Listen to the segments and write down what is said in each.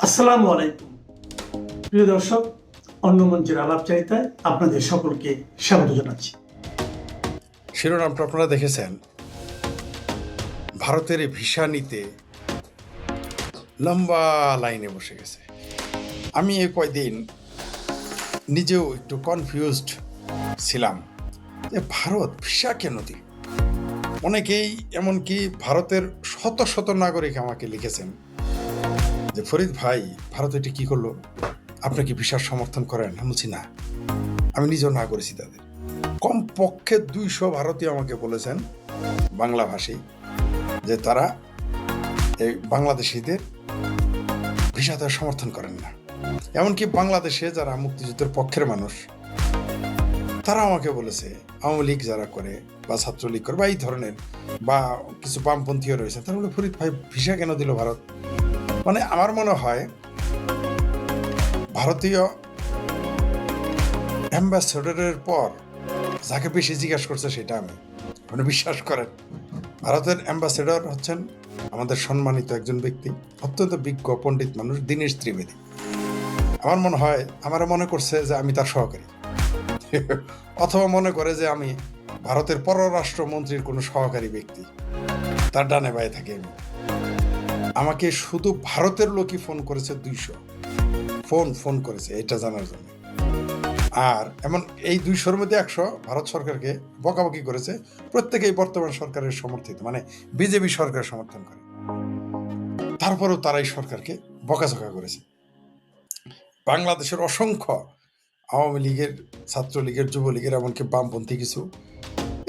আসসালামু আলাইকুম প্রিয় দর্শক, অন্য মঞ্চের আলাপচারিতায় আপনাদের সকলকে স্বাগত জানাচ্ছি। শিরোনামটা আপনারা দেখেছেন। ভারতের ভিসা নিতে লম্বা লাইনে বসে গেছে। আমি এই কয়দিন নিজেও একটু কনফিউজড ছিলাম যে ভারত ভিসা কেন দিল। অনেকেই এমনকি ভারতের শত শত নাগরিক আমাকে লিখেছেন যে ফরিদ ভাই, ভারত এটি কী করলো, আপনি কি ভিসার সমর্থন করেন? আমি বলছি না, আমি নিজেও না করেছি। তাদের কমপক্ষে 200 ভারতীয় আমাকে বলেছেন বাংলাভাষী যে তারা এই বাংলাদেশিদের ভিসা দেওয়ার সমর্থন করেন না। এমনকি বাংলাদেশে যারা মুক্তিযুদ্ধের পক্ষের মানুষ তারা আমাকে বলেছে, আওয়ামী লীগ যারা করে বা ছাত্রলীগ করে বা এই ধরনের বা কিছু বামপন্থীও রয়েছে, তারা বলে ফরিদ ভাই ভিসা কেন দিল ভারত? মানে আমার মনে হয় ভারতীয় অ্যাম্বাসেডরের পর যাকে বেশি জিজ্ঞাসা করছে সেটা আমি, মানে বিশ্বাস করেন ভারতের অ্যাম্বাসেডর হচ্ছেন আমাদের সম্মানিত একজন ব্যক্তি, অত্যন্ত বিজ্ঞ পণ্ডিত মানুষ, দীনেশ ত্রিবেদী। আমার মনে হয় আমার মনে করছে যে আমি তার সহকারী, অথবা মনে করে যে আমি ভারতের পররাষ্ট্রমন্ত্রীর কোনো সহকারী ব্যক্তি, তার ডানে বায়ে থাকি আমি। আমাকে শুধু ভারতের লোকই ফোন করেছে 200 ফোন করেছে এটা জানার জন্য। আর এমন এই 200-র মধ্যে 100 ভারত সরকারকে বকাবকি করেছে। প্রত্যেকেই বর্তমান সরকারের সমর্থিত, মানে বিজেপি সরকার সমর্থন করে। তারপরেও তারা এই সরকারকে বকাঝকা করেছে। বাংলাদেশের অসংখ্য আওয়ামী লীগের, ছাত্রলীগের, যুবলীগের, এমনকি বামপন্থী কিছু,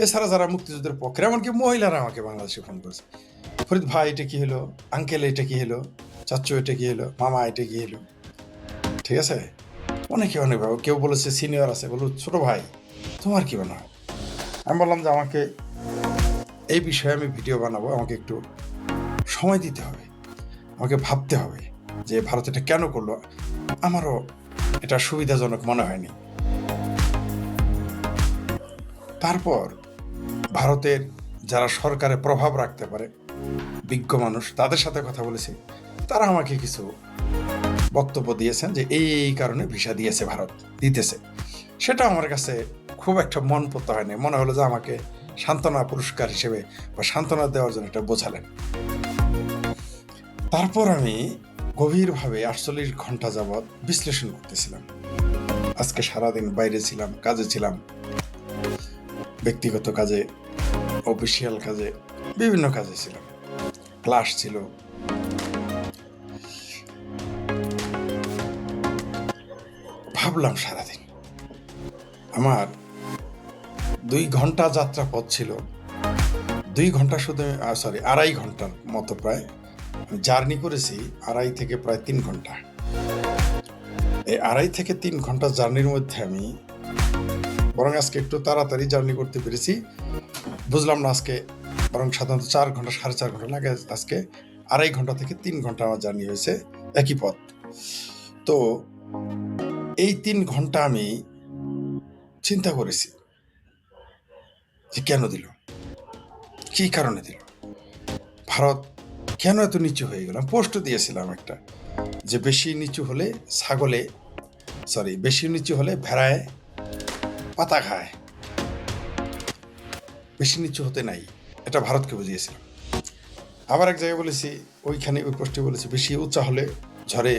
এছাড়া যারা মুক্তিযুদ্ধের পক্ষে, এমনকি মহিলারা আমাকে বাংলাদেশে ফোন করেছে, ফরিদ ভাই এটা কি হলো, আঙ্কেল এটা কি হলো, চাচু এটা কি হলো, মামা এটা কি হলো। ঠিক আছে, অনেকে অনেকভাবে, কেউ বলেছে সিনিয়র আছে, বলল ছোট ভাই তোমার কি মনে হয়? আমি বললাম যে আমাকে এই বিষয়ে আমি ভিডিও বানাবো, আমাকে একটু সময় দিতে হবে, আমাকে ভাবতে হবে যে ভারত এটা কেন করলো। আমারও এটা সুবিধাজনক মনে হয়নি। তারপর ভারতের যারা সরকারে প্রভাব রাখতে পারে বিজ্ঞ মানুষ, তাদের সাথে কথা বলেছি। তারা আমাকে কিছু বক্তব্য দিয়েছেন যে এই কারণে ভিসা দিয়েছে, ভারত দিতেছে। সেটা আমার কাছে খুব একটা মন পড়তে হয়নি। মনে হলো যে আমাকে সান্ত্বনা পুরস্কার হিসেবে বা সান্ত্বনা দেওয়ার জন্য এটা বোঝালেন। তারপর আমি গভীরভাবে 48 ঘন্টা যাবৎ বিশ্লেষণ করতেছিলাম। আজকে সারাদিন বাইরে ছিলাম, কাজে ছিলাম, ব্যক্তিগত কাজে, অফিসিয়াল কাজে, বিভিন্ন কাজে ছিলাম, ক্লাস ছিল। ভাবলাম সারাদিন আমার 2 ঘন্টা যাত্রা পথ ছিল। 2 ঘন্টা শুধু, 2.5 ঘন্টার মতো প্রায় জার্নি করেছি, 2.5 থেকে প্রায় 3 ঘন্টা। এই 2.5 থেকে 3 ঘন্টা জার্নির মধ্যে আমি বরং আজকে একটু তাড়াতাড়ি জার্নি করতে পেরেছি। বুঝলাম না আজকে, বরং সাধারণত 4 ঘন্টা 4.5 ঘন্টা লাগে, আজকে 2.5 ঘন্টা থেকে 3 ঘন্টা আমার জার্নি হয়েছে একই পথ। তো এই 3 ঘন্টা আমি চিন্তা করেছি যে কেন দিল, কি কারণে দিল, ভারত কেন এত নিচু হয়ে গেল। পোস্ট দিয়েছিলাম একটা, যে বেশি নিচু হলে ভেড়ায় পাতা খায়, বেশি নিচু হতে নাই, এটা ভারতকে বুঝিয়েছিলাম। আবার এক জায়গায় বলেছি, ওইখানে ওই পোস্টে বলেছি বেশি উঁচা হলে ঝড়ে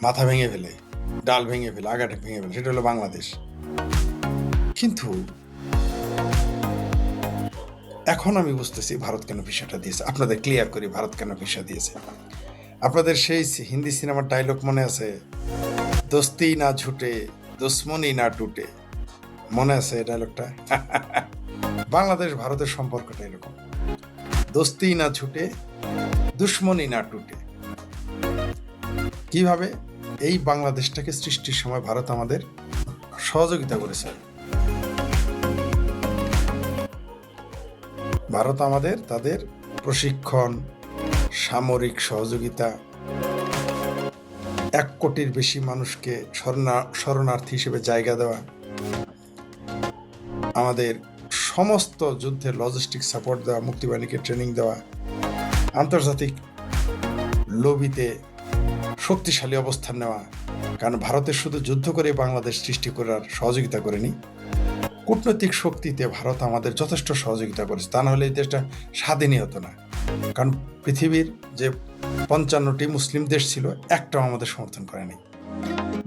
মাথা ভেঙে ফেলে, ডাল ভেঙে ফেলে, আগাটা ভেঙে ফেলে, সেটা হলো বাংলাদেশ। কিন্তু এখন আমি বুঝতেছি ভারত কেন ভিসাটা দিয়েছে। আপনাদের ক্লিয়ার করি ভারত কেন ভিসা দিয়েছে। আপনাদের সেই হিন্দি সিনেমার ডায়লগ মনে আছে, দোস্তি না ঝুটে দুশ্মনী না টুটে, মনে আছে এই ডায়লগটা? বাংলাদেশ ভারতের সম্পর্কটা এরকম, দোস্তি না ঝুটে দুশ্মনী না টুটে। কিভাবে? এই বাংলাদেশটাকে সৃষ্টির সময় ভারত আমাদের সহযোগিতা করেছে। ভারত আমাদের তাদের প্রশিক্ষণ, সামরিক সহযোগিতা, 1 কোটির বেশি মানুষকে শরণার্থী হিসেবে জায়গা দেওয়া, আমাদের সমস্ত যুদ্ধের লজিস্টিক সাপোর্ট দেওয়া, মুক্তিবাহিনীকে ট্রেনিং দেওয়া, আন্তর্জাতিক লবিতে শক্তিশালী অবস্থান নেওয়া, কারণ ভারতের শুধু যুদ্ধ করে বাংলাদেশ সৃষ্টি করার সহযোগিতা করেনি, কূটনৈতিক শক্তিতে ভারত আমাদের যথেষ্ট সহযোগিতা করেছে। তা নাহলে এই দেশটা স্বাধীনই হতো না। কারণ পৃথিবীর যে 55টি মুসলিম দেশ ছিল, একটাও আমাদের সমর্থন করেনি,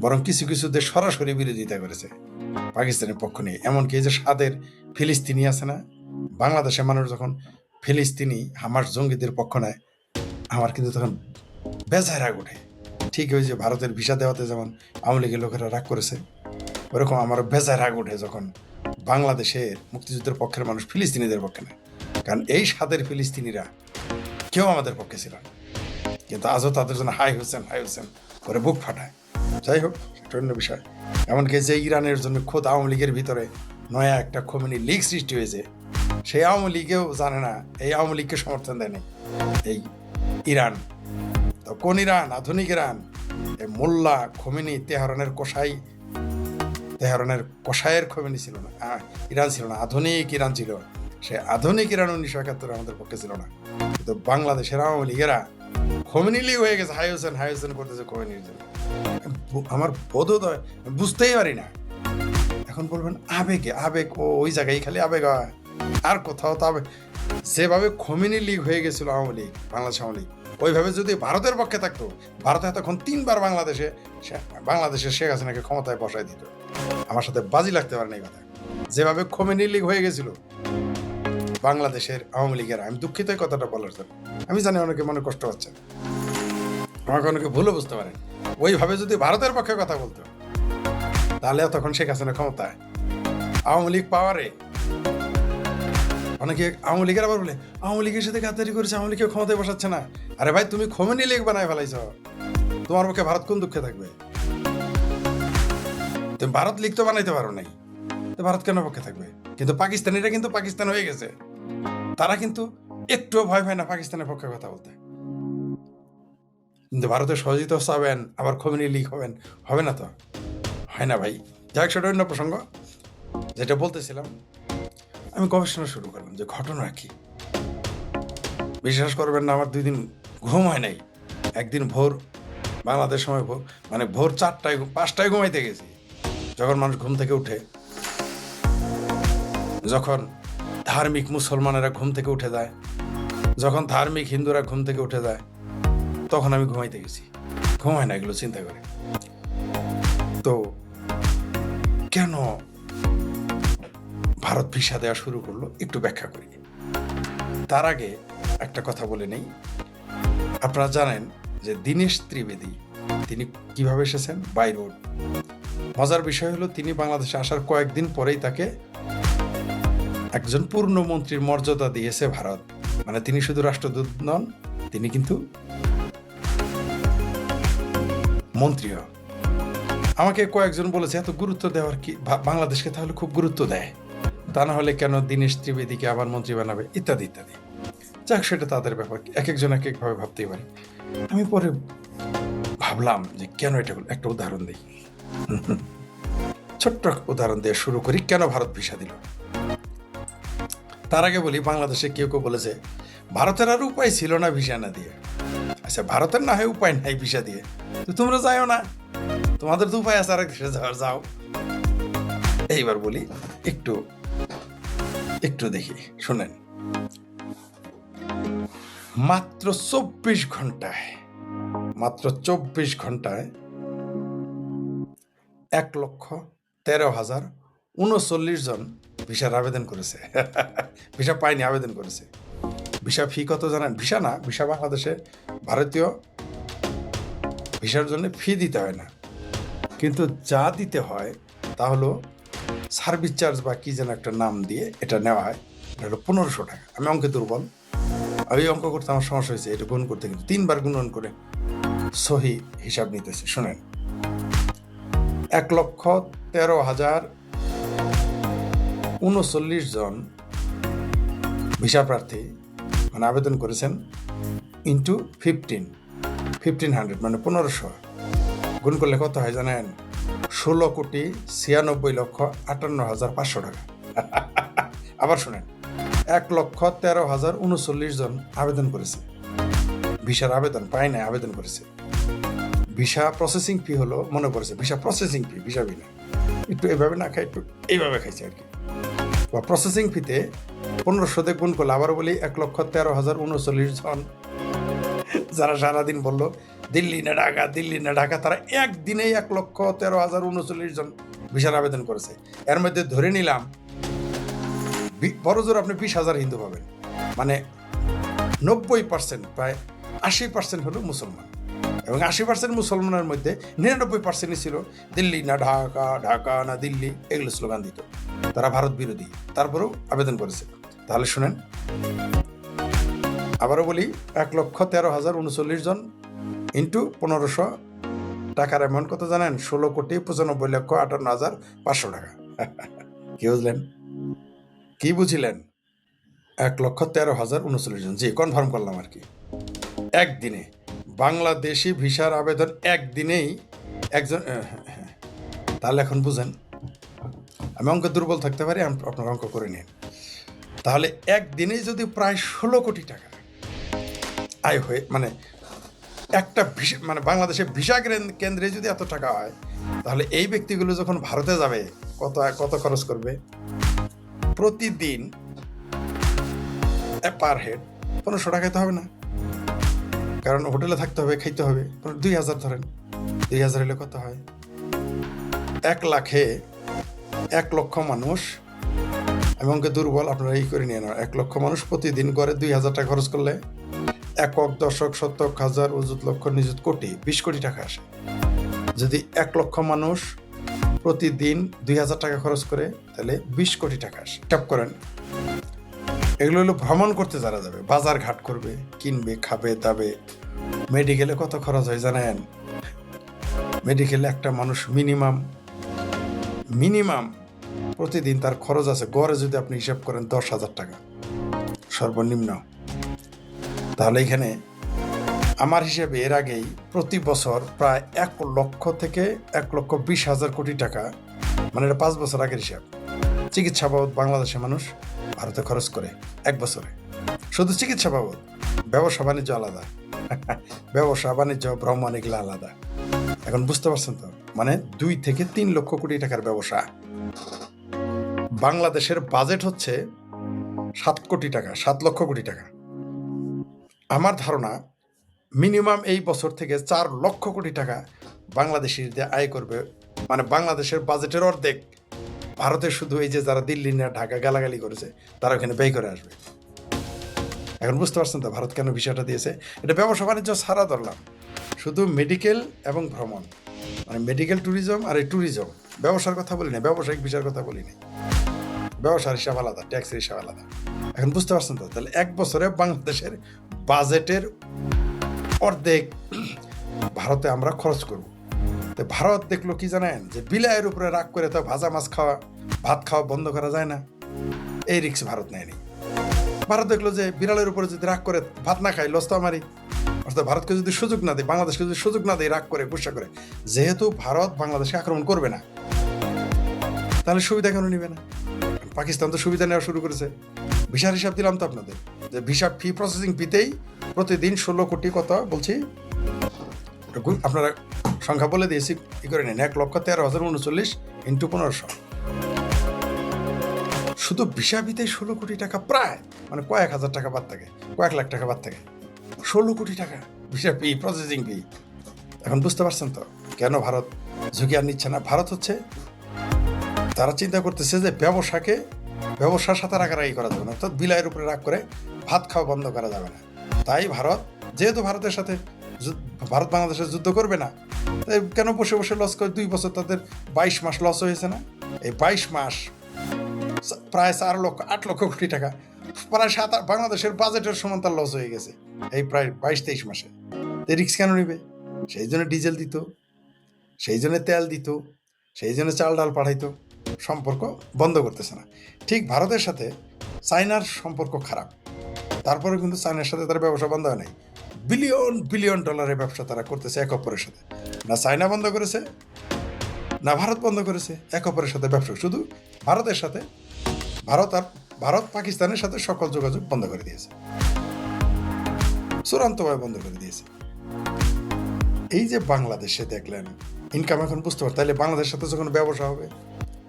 বরং কিছু কিছু দেশ সরাসরি বিরোধিতা করেছে পাকিস্তানের পক্ষ নিয়ে। এমনকি এই যে সাদের ফিলিস্তিনি আছে না, বাংলাদেশের মানুষ যখন ফিলিস্তিনি হামাস জঙ্গিদের পক্ষ নেয়, আমার কিন্তু তখন বেজায় রাগ ওঠে। ঠিক ওই যে ভারতের ভিসা দেওয়াতে যেমন আওয়ামী লীগের লোকেরা রাগ করেছে, ওরকম আমার বেজায় রাগ ওঠে যখন বাংলাদেশের মুক্তিযুদ্ধের পক্ষের মানুষ ফিলিস্তিনিদের পক্ষে নেয়। কারণ এই সাদের ফিলিস্তিনিরা কেউ আমাদের পক্ষে ছিল না, কিন্তু আজও তাদের জন্য হাই হোসেন করে বুক ফাটায়। যাই হোক, সেটা অন্য বিষয়। এমনকি যে ইরানের জন্য খোদ আওয়ামী লীগের ভিতরে নয়া একটা খোমেনি লীগ সৃষ্টি হয়েছে, সেই আওয়ামী লীগেও জানে না, এই আওয়ামী লীগকে সমর্থন দেয়নি এই ইরান। তো কোন ইরান? আধুনিক ইরান। এই মোল্লা খোমেনি তেহরানের কসাইয়ের খোমেনি ছিল না, ইরান ছিল না, আধুনিক ইরান ছিল। সে আধুনিক ইরান 1971 আমাদের পক্ষে ছিল না। কিন্তু বাংলাদেশের আওয়ামী লীগেরা খোমেনি লীগ হয়ে গেছে, হাই হোসেন করতেছে খোমেনির জন্য। আমার বোধোদয় বুঝতেই পারি না। এখন বলবেন আবেগ ওই জায়গায় খালি আবেগ হয়, আর কোথাও তো আবেগ। যেভাবে খোমেনি লীগ হয়ে গেছিল আওয়ামী লীগ, বাংলাদেশ আওয়ামী লীগ, ওইভাবে যদি ভারতের পক্ষে থাকতো, ভারত তখন 3বার বাংলাদেশের শেখ হাসিনাকে ক্ষমতায় বসায় দিত। আমার সাথে বাজি লাগতে পারে না এই কথা। যেভাবে খোমেনি লীগ হয়ে গেছিল বাংলাদেশের আওয়ামী লীগের, আমি দুঃখিত এই কথাটা বলার জন্য। আমি জানি অনেকে মনে কষ্ট হচ্ছে, আমাকে অনেকে ভুলও বুঝতে পারে। ওইভাবে যদি ভারতের পক্ষে কথা বলতো, তাহলে তখন শেখ হাসিনা ক্ষমতায়, আওয়ামী লীগ পাওয়ারে। অনেকে আওয়ামী লীগের আবার বলে আওয়ামী লীগের সাথে গাদ্দারি করেছে, আওয়ামী লীগকে ক্ষমতায় বসাচ্ছে না। আরে ভাই, তুমি খোমেনি লীগ বানায় ফেলাইছ, তোমার পক্ষে ভারত কোন দুঃখে থাকবে? তুমি ভারত লীগ তো বানাইতে পারো নাই, তো ভারত কেন পক্ষে থাকবে? কিন্তু পাকিস্তানিরা কিন্তু পাকিস্তান হয়ে গেছে, তারা কিন্তু একটুও ভয় পায় না পাকিস্তানের পক্ষে কথা বলতে। কিন্তু ভারতের সহযোগিতা চাবেন, আবার খোমেনি লীগ হবে না তো, হয় না ভাই। যাই হোক, সেটা অন্য প্রসঙ্গ। যেটা বলতেছিলাম, আমি গবেষণা শুরু করলাম যে ঘটনা কি। বিশ্বাস করবেন না, আমার 2 দিন ঘুম হয় নাই। একদিন ভোর বাংলাদেশ সময় ভোর 4টায় ঘুমাইতে গেছি। যখন মানুষ ঘুম থেকে উঠে, যখন ধার্মিক মুসলমানেরা ঘুম থেকে উঠে যায়, যখন ধার্মিক হিন্দুরা ঘুম থেকে উঠে যায়, তখন আমি ঘুমাইতে গেছি। ঘুম হয় না এগুলো চিন্তা করে। তো কেন ভারত ভিসা দেওয়া শুরু করলো একটু ব্যাখ্যা করি। তার আগে একটা কথা বলে নেই। আপনারা জানেন যে দীনেশ ত্রিবেদী তিনি কিভাবে এসেছেন? By road. মজার বিষয় হলো, তিনি বাংলাদেশে আসার কয়েকদিন পরেই তাকে একজন পূর্ণমন্ত্রীর মর্যাদা দিয়েছে ভারত। মানে তিনি শুধু রাষ্ট্রদূত নন, তিনি কিন্তু মন্ত্রীও। আমাকে কয়েকজন বলেছে, এত গুরুত্ব দেওয়ার কি, বাংলাদেশকে তাহলে খুব গুরুত্ব দেয়, তা না হলে কেন দীনেশ ত্রিবেদীকে আবার মন্ত্রী বানাবে, ইত্যাদি ইত্যাদি। যাক, সেটা তাদের ব্যাপার, এক একজন এক একভাবে ভাবতেই পারে। আমি পরে ভাবলাম যে কেন এটা হলো, একটা উদাহরণ দিই। ছোট্ট উদাহরণ দিয়ে শুরু করি, কেন ভারত ভিসা দিল। তার আগে বলি, বাংলাদেশে কেউ কেউ বলেছে ভারতের আর উপায় ছিল না ভিসা না দিয়ে। আচ্ছা, ভারতের না হয় উপায় নাই ভিসা দিয়ে, তো তোমরা যাও না, তোমাদের তো উপায় আছে আরেক দেশে যাও। এইবার বলি, একটু দেখি, শুনেন। মাত্র 24 ঘন্টায় 1,13,039 জন ভিসার আবেদন করেছে। ভিসা পায়নি, আবেদন করেছে। ভিসা ফি কত জানেন? ভিসা বাংলাদেশে ভারতীয় ভিসার জন্য ফি দিতে হয় না, কিন্তু যা দিতে হয় তা হলো সার্ভিস চার্জ বা কি যেন একটা নাম দিয়ে এটা নেওয়া হয়। এটা হলো 1500 টাকা। আমি অঙ্কে দুর্বল, আমি অঙ্ক করতে আমার সমস্যা হয়েছে, এটা গুণ করতে, কিন্তু 3বার গুণন করে সহি হিসাব নিতেছে। শোনেন, 1,13,039 জন ভিসা প্রার্থী মানে আবেদন করেছেন, ইন্টু 1500 মানে 1500 গুণ করলে কত হয় জানেন? 16,96,58,500 টাকা। আবার শোনেন, 1,13,039 জন আবেদন করেছে, ভিসার আবেদন পায় না, আবেদন করেছে। ভিসা প্রসেসিং ফি হলো, মনে পড়েছে, ভিসা প্রসেসিং ফি, ভিসা ফি না, একটু এভাবে না খাই, একটু এইভাবে খাইছে আর কি। বা প্রসেসিং ফিতে 1500 দিয়ে গুণ করলে, আবারও বলি, 1,13,039 জন যারা সারাদিন বললো দিল্লি না ঢাকা, দিল্লি না ঢাকা, তারা একদিনেই 1,13,039 জন ভিসার আবেদন করেছে। এর মধ্যে ধরে নিলাম বড় জোর আপনি 20,000 হিন্দু পাবেন, মানে 90%, প্রায় 80% হলো মুসলমান, এবং 80% মুসলমানের মধ্যে 99%ই ছিল দিল্লি না ঢাকা, ঢাকা না দিল্লি, এগুলো স্লোগান দিত। তারা ভারত বিরোধী, তারপরেও আবেদন করেছে। তাহলে শুনেন, আবারও বলি, 1,13,039 জন ইন্টু 1500 টাকার অ্যামাউন্ট কত জানেন? 16,95,58,500 টাকা। কি বুঝলেন? কি বুঝিলেন? 1,13,039 জন, জি, কনফার্ম করলাম আর কি। একদিনে বাংলাদেশি ভিসার আবেদন একদিনেই একজন, তাহলে এখন বুঝেন, আমি অঙ্ক দুর্বল থাকতে পারি, আপনার অঙ্ক করে নিন। তাহলে একদিনেই যদি প্রায় 16 কোটি টাকা আয় হয়ে, মানে একটা ভিসা, মানে বাংলাদেশের ভিসা কেন্দ্রে যদি এত টাকা হয়, তাহলে এই ব্যক্তিগুলো যখন ভারতে যাবে কত খরচ করবে? প্রতিদিন পার হেড 1500 টাকায় তো হবে না, কারণ হোটেলে থাকতে হবে, খাইতে হবে। 2,000 ধরেন, 2,000 হলে কত হয়? 1 লাখে 1 লক্ষ মানুষ, আমি অঙ্কে দুর্বল, আপনারা এই করে নিয়ে নেন। 1 লক্ষ মানুষ প্রতিদিন গড়ে 2,000 টাকা খরচ করলে একক, দশক, শতক, হাজার, অযুত, লক্ষ, নিযুত, কোটি, 20 কোটি টাকা আসে। যদি 1 লক্ষ মানুষ প্রতিদিন 2,000 টাকা খরচ করে, তাহলে 20 কোটি টাকা আসে। হিসাব করেন। এগুলো হলো ভ্রমণ করতে যারা যাবে, বাজার ঘাট করবে, কিনবে, খাবে, দাবে। মেডিকেলে কত খরচ হয় জানেন? মেডিকেলে একটা মানুষ মিনিমাম প্রতিদিন তার খরচ আছে, গড়ে যদি আপনি হিসাব করেন 10,000 টাকা সর্বনিম্ন। তাহলে এখানে আমার হিসেবে এর আগেই প্রতি বছর প্রায় 1 লক্ষ থেকে 1,20,000 কোটি টাকা, মানে এটা 5 বছর আগের হিসাব, চিকিৎসা বাবদ বাংলাদেশের মানুষ ভারতে খরচ করে 1 বছরে। শুধু চিকিৎসা বাবদ, ব্যবসা বাণিজ্য আলাদা, ব্যবসা বাণিজ্য, ভ্রমণ, এগুলো আলাদা। এখন বুঝতে পারছেন তো? মানে 2 থেকে 3 লক্ষ কোটি টাকার ব্যবসা। বাংলাদেশের বাজেট হচ্ছে 7 কোটি টাকা, 7 লক্ষ কোটি টাকা। আমার ধারণা মিনিমাম এই বছর থেকে 4 লক্ষ কোটি টাকা বাংলাদেশিদের আয় করবে, মানে বাংলাদেশের বাজেটের অর্ধেক ভারতের শুধু এই যে যারা দিল্লি না ঢাকা গালাগালি করেছে তারা ওখানে ব্যয় করে আসবে। এখন বুঝতে পারছেন তো ভারত কেন বিষয়টা দিয়েছে? এটা ব্যবসা বাণিজ্য ছাড়া ধরলাম, শুধু মেডিকেল এবং ভ্রমণ, মানে মেডিকেল ট্যুরিজম আর এই ট্যুরিজম, ব্যবসার কথা বলি না, ব্যবসায়িক বিষয়ের কথা বলি না, ব্যবসার হিসাব আলাদা, ট্যাক্সের হিসাব আলাদা। এখন বুঝতে পারছেন তো? তাহলে 1 বছরে বাংলাদেশের বাজেটের অর্ধেক ভারতে আমরা খরচ করব। তো ভারত দেখলো কি জানেন, যে বিলাইয়ের উপরে রাগ করে তো ভাজা মাছ খাওয়া, ভাত খাওয়া বন্ধ করা যায় না, এই রিস্ক ভারত নেয়নি। ভারত দেখলো যে বিড়ালের উপরে যদি রাগ করে ভাত না খাই, লস তো আমারই। অর্থাৎ ভারতকে যদি সুযোগ না দেয়, বাংলাদেশকে যদি সুযোগ না দেয় রাগ করে, গুসা করে, যেহেতু ভারত বাংলাদেশকে আক্রমণ করবে না, তাহলে সুবিধা কেন নিবে না? পাকিস্তান তো সুবিধা নেওয়া শুরু করেছে। ভিসার হিসাব দিলাম তো আপনাদের, যে ভিসা ফি প্রসেসিং ফিতেই প্রতিদিন 16 কোটি, কত বলছি আপনারা সংখ্যা বলে দিয়েছি, কি করে নেন, 1,13,039 ইন্টু 1500, শুধু ভিসা ফিতে 16 কোটি টাকা, প্রায় মানে কয়েক হাজার টাকা বাদ থাকে, কয়েক লাখ টাকা বাদ থাকে, 16 কোটি টাকা ভিসা ফি, প্রসেসিং ফি। এখন বুঝতে পারছেন তো কেন ভারত ঝুঁকি আর নিচ্ছে না? ভারত হচ্ছে, তারা চিন্তা করতেছে যে ব্যবসার সাথে রাগারাগি করা যাবে না, অর্থাৎ বিলাইয়ের উপরে রাগ করে ভাত খাওয়া বন্ধ করা যাবে না। তাই ভারত, যেহেতু ভারতের সাথে ভারত বাংলাদেশের যুদ্ধ করবে না, তাই কেন বসে বসে লস করে? 2 বছর তাদের 22 মাস লস হয়েছে না? এই 22 মাস প্রায় 8 লক্ষ কোটি টাকা, প্রায় বাংলাদেশের বাজেটের সমান তার লস হয়ে গেছে এই প্রায় 22-23 মাসে। রিস্ক কেন নিবে? সেই জন্য ডিজেল দিত, সেই জন্য তেল দিত, সেই জন্য চাল ডাল পাঠাইতো। সম্পর্ক বন্ধ করতেছে না। ঠিক ভারতের সাথে চায়নার সম্পর্ক খারাপ, তারপরে কিন্তু চায়নার সাথে তার ব্যবসা বন্ধ হয় নাই। বিলিয়ন ডলারের ব্যবসা তারা করতেছে এক অপরের সাথে। না চায়না বন্ধ করেছে, না ভারত বন্ধ করেছে, এক অপরের সাথে ব্যবসা। শুধু ভারতের সাথে, ভারত পাকিস্তানের সাথে সকল যোগাযোগ বন্ধ করে দিয়েছে, চূড়ান্তভাবে বন্ধ করে দিয়েছে। এই যে বাংলাদেশে দেখলেন ইনকাম এখন বুঝতে পার, তাহলে বাংলাদেশের সাথে যখন ব্যবসা হবে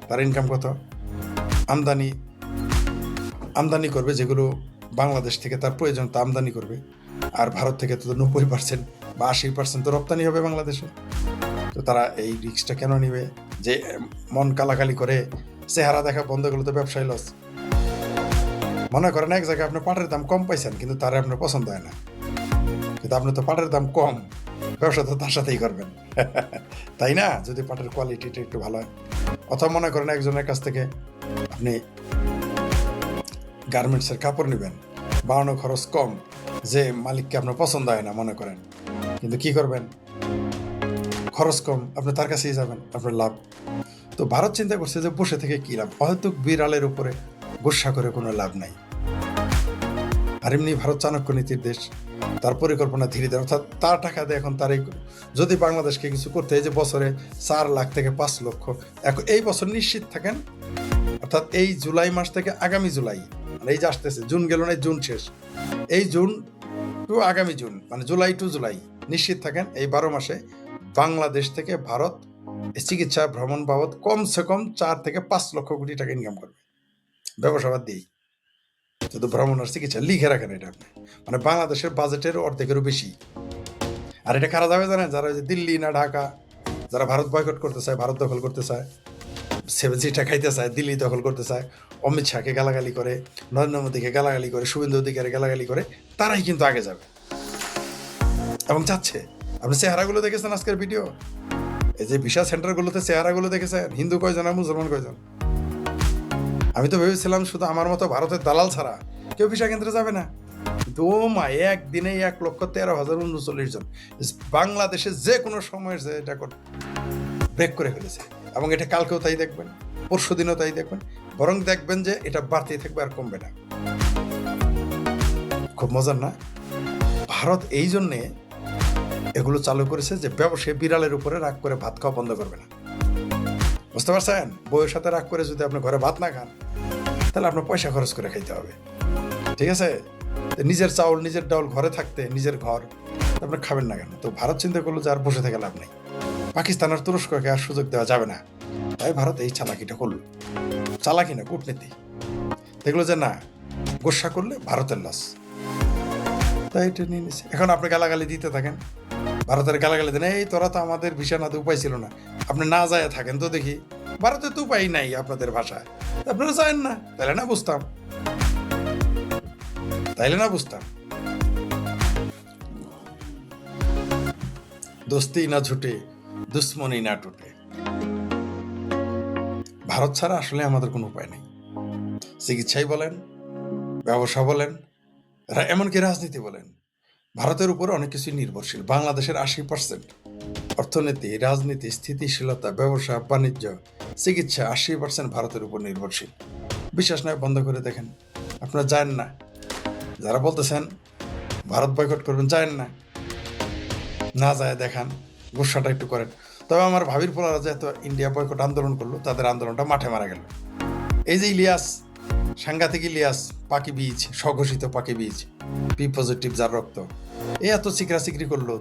তার ইনকাম কত, আমদানি আমদানি করবে, যেগুলো বাংলাদেশ থেকে তার প্রয়োজন তা আমদানি করবে, আর ভারত থেকে তো 90% বা 80% তো রপ্তানি হবে বাংলাদেশে। তো তারা এই রিস্কটা কেন নিবে যে মন কালাকালি করে চেহারা দেখা বন্ধ করলে তো ব্যবসায় লস। মনে করেন এক জায়গায় আপনি পাটের দাম কম পাইছেন কিন্তু তারা আপনার পছন্দ হয় না, কিন্তু আপনি তো পাটের দাম কম, ব্যবসা তো তার সাথেই করবেন তাই না, যদি পাটের কোয়ালিটিটা একটু ভালো হয়। অথবা মনে করেন একজনের কাছ থেকে আপনি গার্মেন্টসের কাপড় নেবেন, বানানো খরচ কম, যে মালিককে আপনার পছন্দ হয় না মনে করেন, কিন্তু কি করবেন, খরচ কম, আপনি তার কাছেই যাবেন, আপনার লাভ। তো ভারত চিন্তা করছে যে বসে থেকে কি লাভ, হয়তো বিড়ালের উপরে গোসা করে কোনো লাভ নাই। আর এমনি ভারত চাণক্য নীতির দেশ, তার পরিকল্পনা ধীরে ধীরে, অর্থাৎ তার টাকা দিয়ে এখন তার যদি বাংলাদেশকে কিছু করতে হয় যে বছরে 4 লাখ থেকে 5 লক্ষ, এখন এই বছর নিশ্চিত থাকেন, অর্থাৎ এই জুলাই মাস থেকে আগামী জুলাই, মানে এই যে আসতেছে জুন গেল না, জুন শেষ, এই জুন টু আগামী জুন, মানে জুলাই টু জুলাই, নিশ্চিত থাকেন এই 12 মাসে বাংলাদেশ থেকে ভারত চিকিৎসা ভ্রমণ বাবদ কমসে কম 4 থেকে 5 লক্ষ কোটি টাকা ইনকাম করবে ব্যবসা বাদ দিয়েই। শুধু ভ্রমণ আর চিকিৎসা লিখে রাখেন এটা আপনি, মানে বাংলাদেশের বাজেটের অর্ধেকেরও বেশি। আর এটা কারা যাবে জানেন, যারা দিল্লি না ঢাকা, যারা ভারত বয়কট করতে চায়, ভারত দখল করতে চায়, 7 সিটা খাইতে চায়, দিল্লি দখল করতে চায়, অমিত শাহকে গালাগালি করে, নরেন্দ্র মোদীকে গালাগালি করে, শুভেন্দু অধিকারী গালাগালি করে, তারাই কিন্তু আগে যাবে এবং যাচ্ছে। আপনি চেহারাগুলো দেখেছেন আজকের ভিডিও, এই যে ভিসা সেন্টারগুলোতে চেহারাগুলো দেখেছেন, হিন্দু কয়জন আর মুসলমান কয়জন। আমি তো ভেবেছিলাম শুধু আমার মতো ভারতের দালাল ছাড়া কেউ ভিসা কেন্দ্রে যাবে না, কিন্তু ও মা একদিনে 1,13,039 জন বাংলাদেশে যে কোনো সময়ের যে এটা ব্রেক করে ফেলেছে। এবং এটা কালকেও তাই দেখবেন, পরশু দিনও তাই দেখবেন, বরং দেখবেন যে এটা বাড়তেই থাকবে আর কমবে না। খুব মজার না? ভারত এই জন্যে এগুলো চালু করেছে যে ব্যবসায়ী বিড়ালের উপরে রাগ করে ভাত খাওয়া বন্ধ করবে না, বুঝতে পারছেন? বউয়ের সাথে রাগ করে যদি আপনি ঘরে ভাত না খান তাহলে আপনার পয়সা খরচ করে খাইতে হবে, ঠিক আছে? নিজের চাউল নিজের ডাউল ঘরে থাকতে, নিজের ঘর আপনি খাবেন না কেন? তো ভারত চিন্তা করলো যে আর বসে থেকে লাভ নেই, পাকিস্তান আর তুরস্ককে আর সুযোগ দেওয়া যাবে না, তাই ভারত এই চালাকিটা করলো। চালাকি না, কূটনীতি। দেখলো যে না, গোসা করলে ভারতের লস, তাই এটা নিয়ে নিচ্ছে। এখন আপনি গালাগালি দিতে থাকেন, ভারতের গালাগালি দেন, এই তোরা তো আমাদের ভিসা নাতে উপায় ছিল না, আপনি না যায় থাকেন তো দেখি, ভারতে তো উপায় নাই আপনাদের ভাষায়, আপনারা যায়েন না, তাইলে না বুঝতাম, দোস্তি না ছুটে দুশ্মনী না টুটে। ভারত ছাড়া আসলে আমাদের কোনো উপায় নেই, চিকিৎসাই বলেন, ব্যবসা বলেন, এমনকি রাজনীতি বলেন, ভারতের উপরে অনেক কিছুই নির্ভরশীল। বাংলাদেশের 80% অর্থনীতি, রাজনীতি, স্থিতিশীলতা, ব্যবসা বাণিজ্য, চিকিৎসা 80% ভারতের উপর নির্ভরশীল। বিশ্বাস নয় বন্ধ করে দেখেন, আপনারা জানেন না, যারা বলতেছেন ভারত বয়কট করবেন, জানেন না, না যায় দেখান, গুসাটা একটু করেন। তবে আমার ভাবির পোলারা যে এত ইন্ডিয়া বয়কট আন্দোলন করলো, তাদের আন্দোলনটা মাঠে মারা গেল। এই যে ইলিয়াস, সাংঘাতিক ইলিয়াস, পাকি বীজ, স্বঘোষিত পাকি বীজ, পি পজিটিভ যার রক্ত, এই এত চিকরা চিকরি করলো,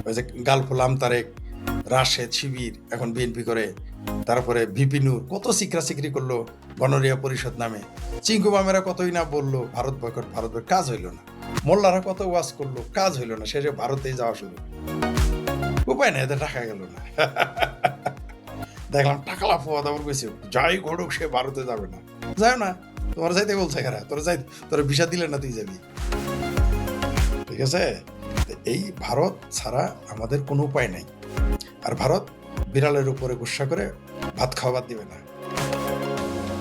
ওই যে গালফুল আমতারেক, রাশেদ শিবির এখন বিএনপি করে, তারপরে ভিপি নূর কত চিকরা চিকরি করলো গণরিয়া পরিষদ নামে, চিঙ্কু মামেরা কতই না বললো ভারত বয়কট, ভারত বয়কট, কাজ হইল না। মোল্লারা কত ওয়াজ করলো, কাজ হইল না, শেষে ভারতেই যাওয়া শুরু। উপায় নেই, এদের টাকা গেল না। দেখলাম টাকা লাফোয়া দাবার গেছে, যাই ঘটুক সে ভারতে যাবে না, যায় না, তোমার যাইতে বলছে কারা, তোরা যাই, তোরা ভিসা দিলে না তুই যাবি, ঠিক আছে? এই ভারত ছাড়া আমাদের কোনো উপায় নাই। আর ভারত বিড়ালের উপরে গুসা করে ভাত খাওয়া বাদ দিবে না,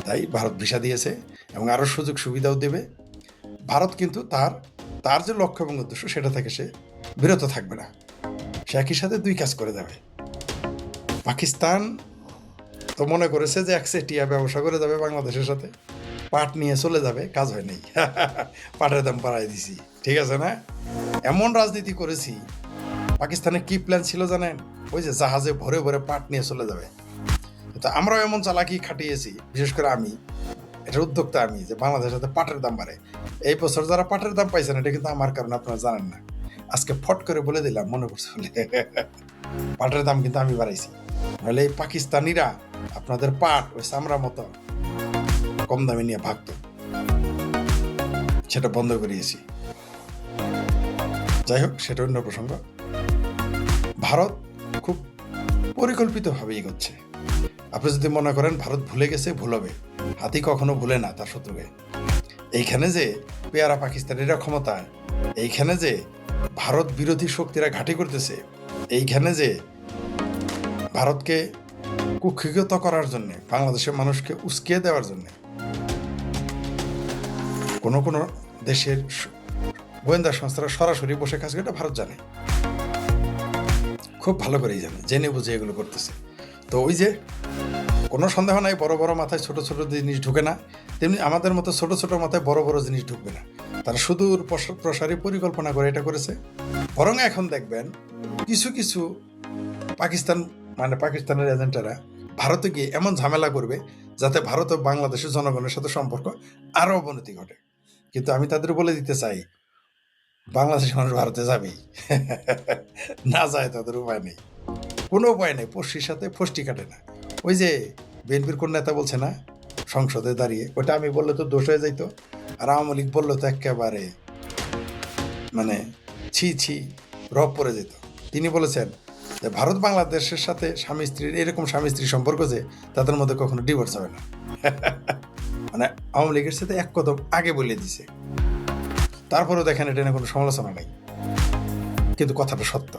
তাই ভারত ভিসা দিয়েছে এবং আরো সুযোগ সুবিধাও দেবে। ভারত কিন্তু তার যে লক্ষ্য এবং উদ্দেশ্য সেটা থেকে সে বিরত থাকবে না, সে একই সাথে 2 কাজ করে যাবে। পাকিস্তান তো মনে করেছে যে একচেটিয়া ব্যবসা করে যাবে বাংলাদেশের সাথে, পাট নিয়ে চলে যাবে, কাজ হয় নাই, পাটের দাম বাড়াই দিছি, ঠিক আছে না? এমন রাজনীতি করেছি। পাকিস্তানের কি প্ল্যান ছিল জানেন? ওই যে জাহাজে ভরে ভরে পাট নিয়ে চলে যাবে। তো আমরাও এমন চালাকি খাটিয়েছি, বিশেষ করে আমি, এটার উদ্যোক্তা আমি, যে বাংলাদেশের সাথে পাটের দাম বাড়ে। এই বছর যারা পাটের দাম পাইছেন, এটা কিন্তু আমার কারণে, আপনারা জানেন না, আজকে ফট করে বলে দিলাম, মনে করছে বলে পাটের দাম কিন্তু আমি বাড়াইছি, নাহলে এই পাকিস্তানিরা আপনাদের পাট ওই চামড়া মতো কম দামে নিয়ে ভাগত, সেটা বন্ধ করিয়েছি। যাই হোক, সেটা অন্য প্রসঙ্গ। ভারত খুব পরিকল্পিতভাবে এগোচ্ছে। আপনি যদি মনে করেন ভারত ভুলে গেছে, ভুল হবে। হাতি কখনো ভুলে না তার শত্রুকে। এইখানে যে পেয়ারা পাকিস্তানিরা ক্ষমতায়, এইখানে যে ভারত বিরোধী শক্তিরা ঘাঁটি করতেছে, এইখানে যে ভারতকে কুক্ষিগত করার জন্য, বাংলাদেশের মানুষকে উস্কিয়ে দেওয়ার জন্য কোনো কোনো দেশের গোয়েন্দা সংস্থারা সরাসরি বসে কাজ করে, এটা ভারত জানে, খুব ভালো করেই জানে, জেনে বুঝে এগুলো করতেছে। তো ওই যে কোনো সন্দেহ নাই, বড় বড় মাথায় ছোট ছোট জিনিস ঢুকে না, তেমনি আমাদের মতো ছোট ছোট মাথায় বড় বড় জিনিস ঢুকবে না। তারা সুদূর প্রসারী পরিকল্পনা করে এটা করেছে। বরং এখন দেখবেন কিছু কিছু পাকিস্তানের এজেন্টরা ভারতে গিয়ে এমন ঝামেলা করবে যাতে ভারত ও বাংলাদেশের জনগণের সাথে সম্পর্ক আরো অবনতি ঘটে। কিন্তু আমি তাদের বলে দিতে চাই, বাংলাদেশের মানুষ ভারতে যাবেই, না যায় তাদের উপায় নেই, কোনো উপায় নেই। পশ্চির সাথে ফষ্টি কাটে না। ওই যে বিএনপির কোন নেতা বলছে না সংসদে দাঁড়িয়ে, ওটা আমি বললে তো দোষ হয়ে যাইতো, আর আওয়ামী লীগ বললো তো একেবারে ছি ছি রব পড়ে যেত। তিনি বলেছেন যে ভারত বাংলাদেশের সাথে স্বামী স্ত্রীর এরকম স্বামী স্ত্রীর সম্পর্ক যে তাদের মধ্যে কখনো ডিভোর্স হবে না। আওয়ামী লীগের সাথে এক কদম আগে বলে দিছে। তারপরেও দেখেন এটা নিয়ে কোনো সমালোচনা নাই, কিন্তু কথাটা সত্য।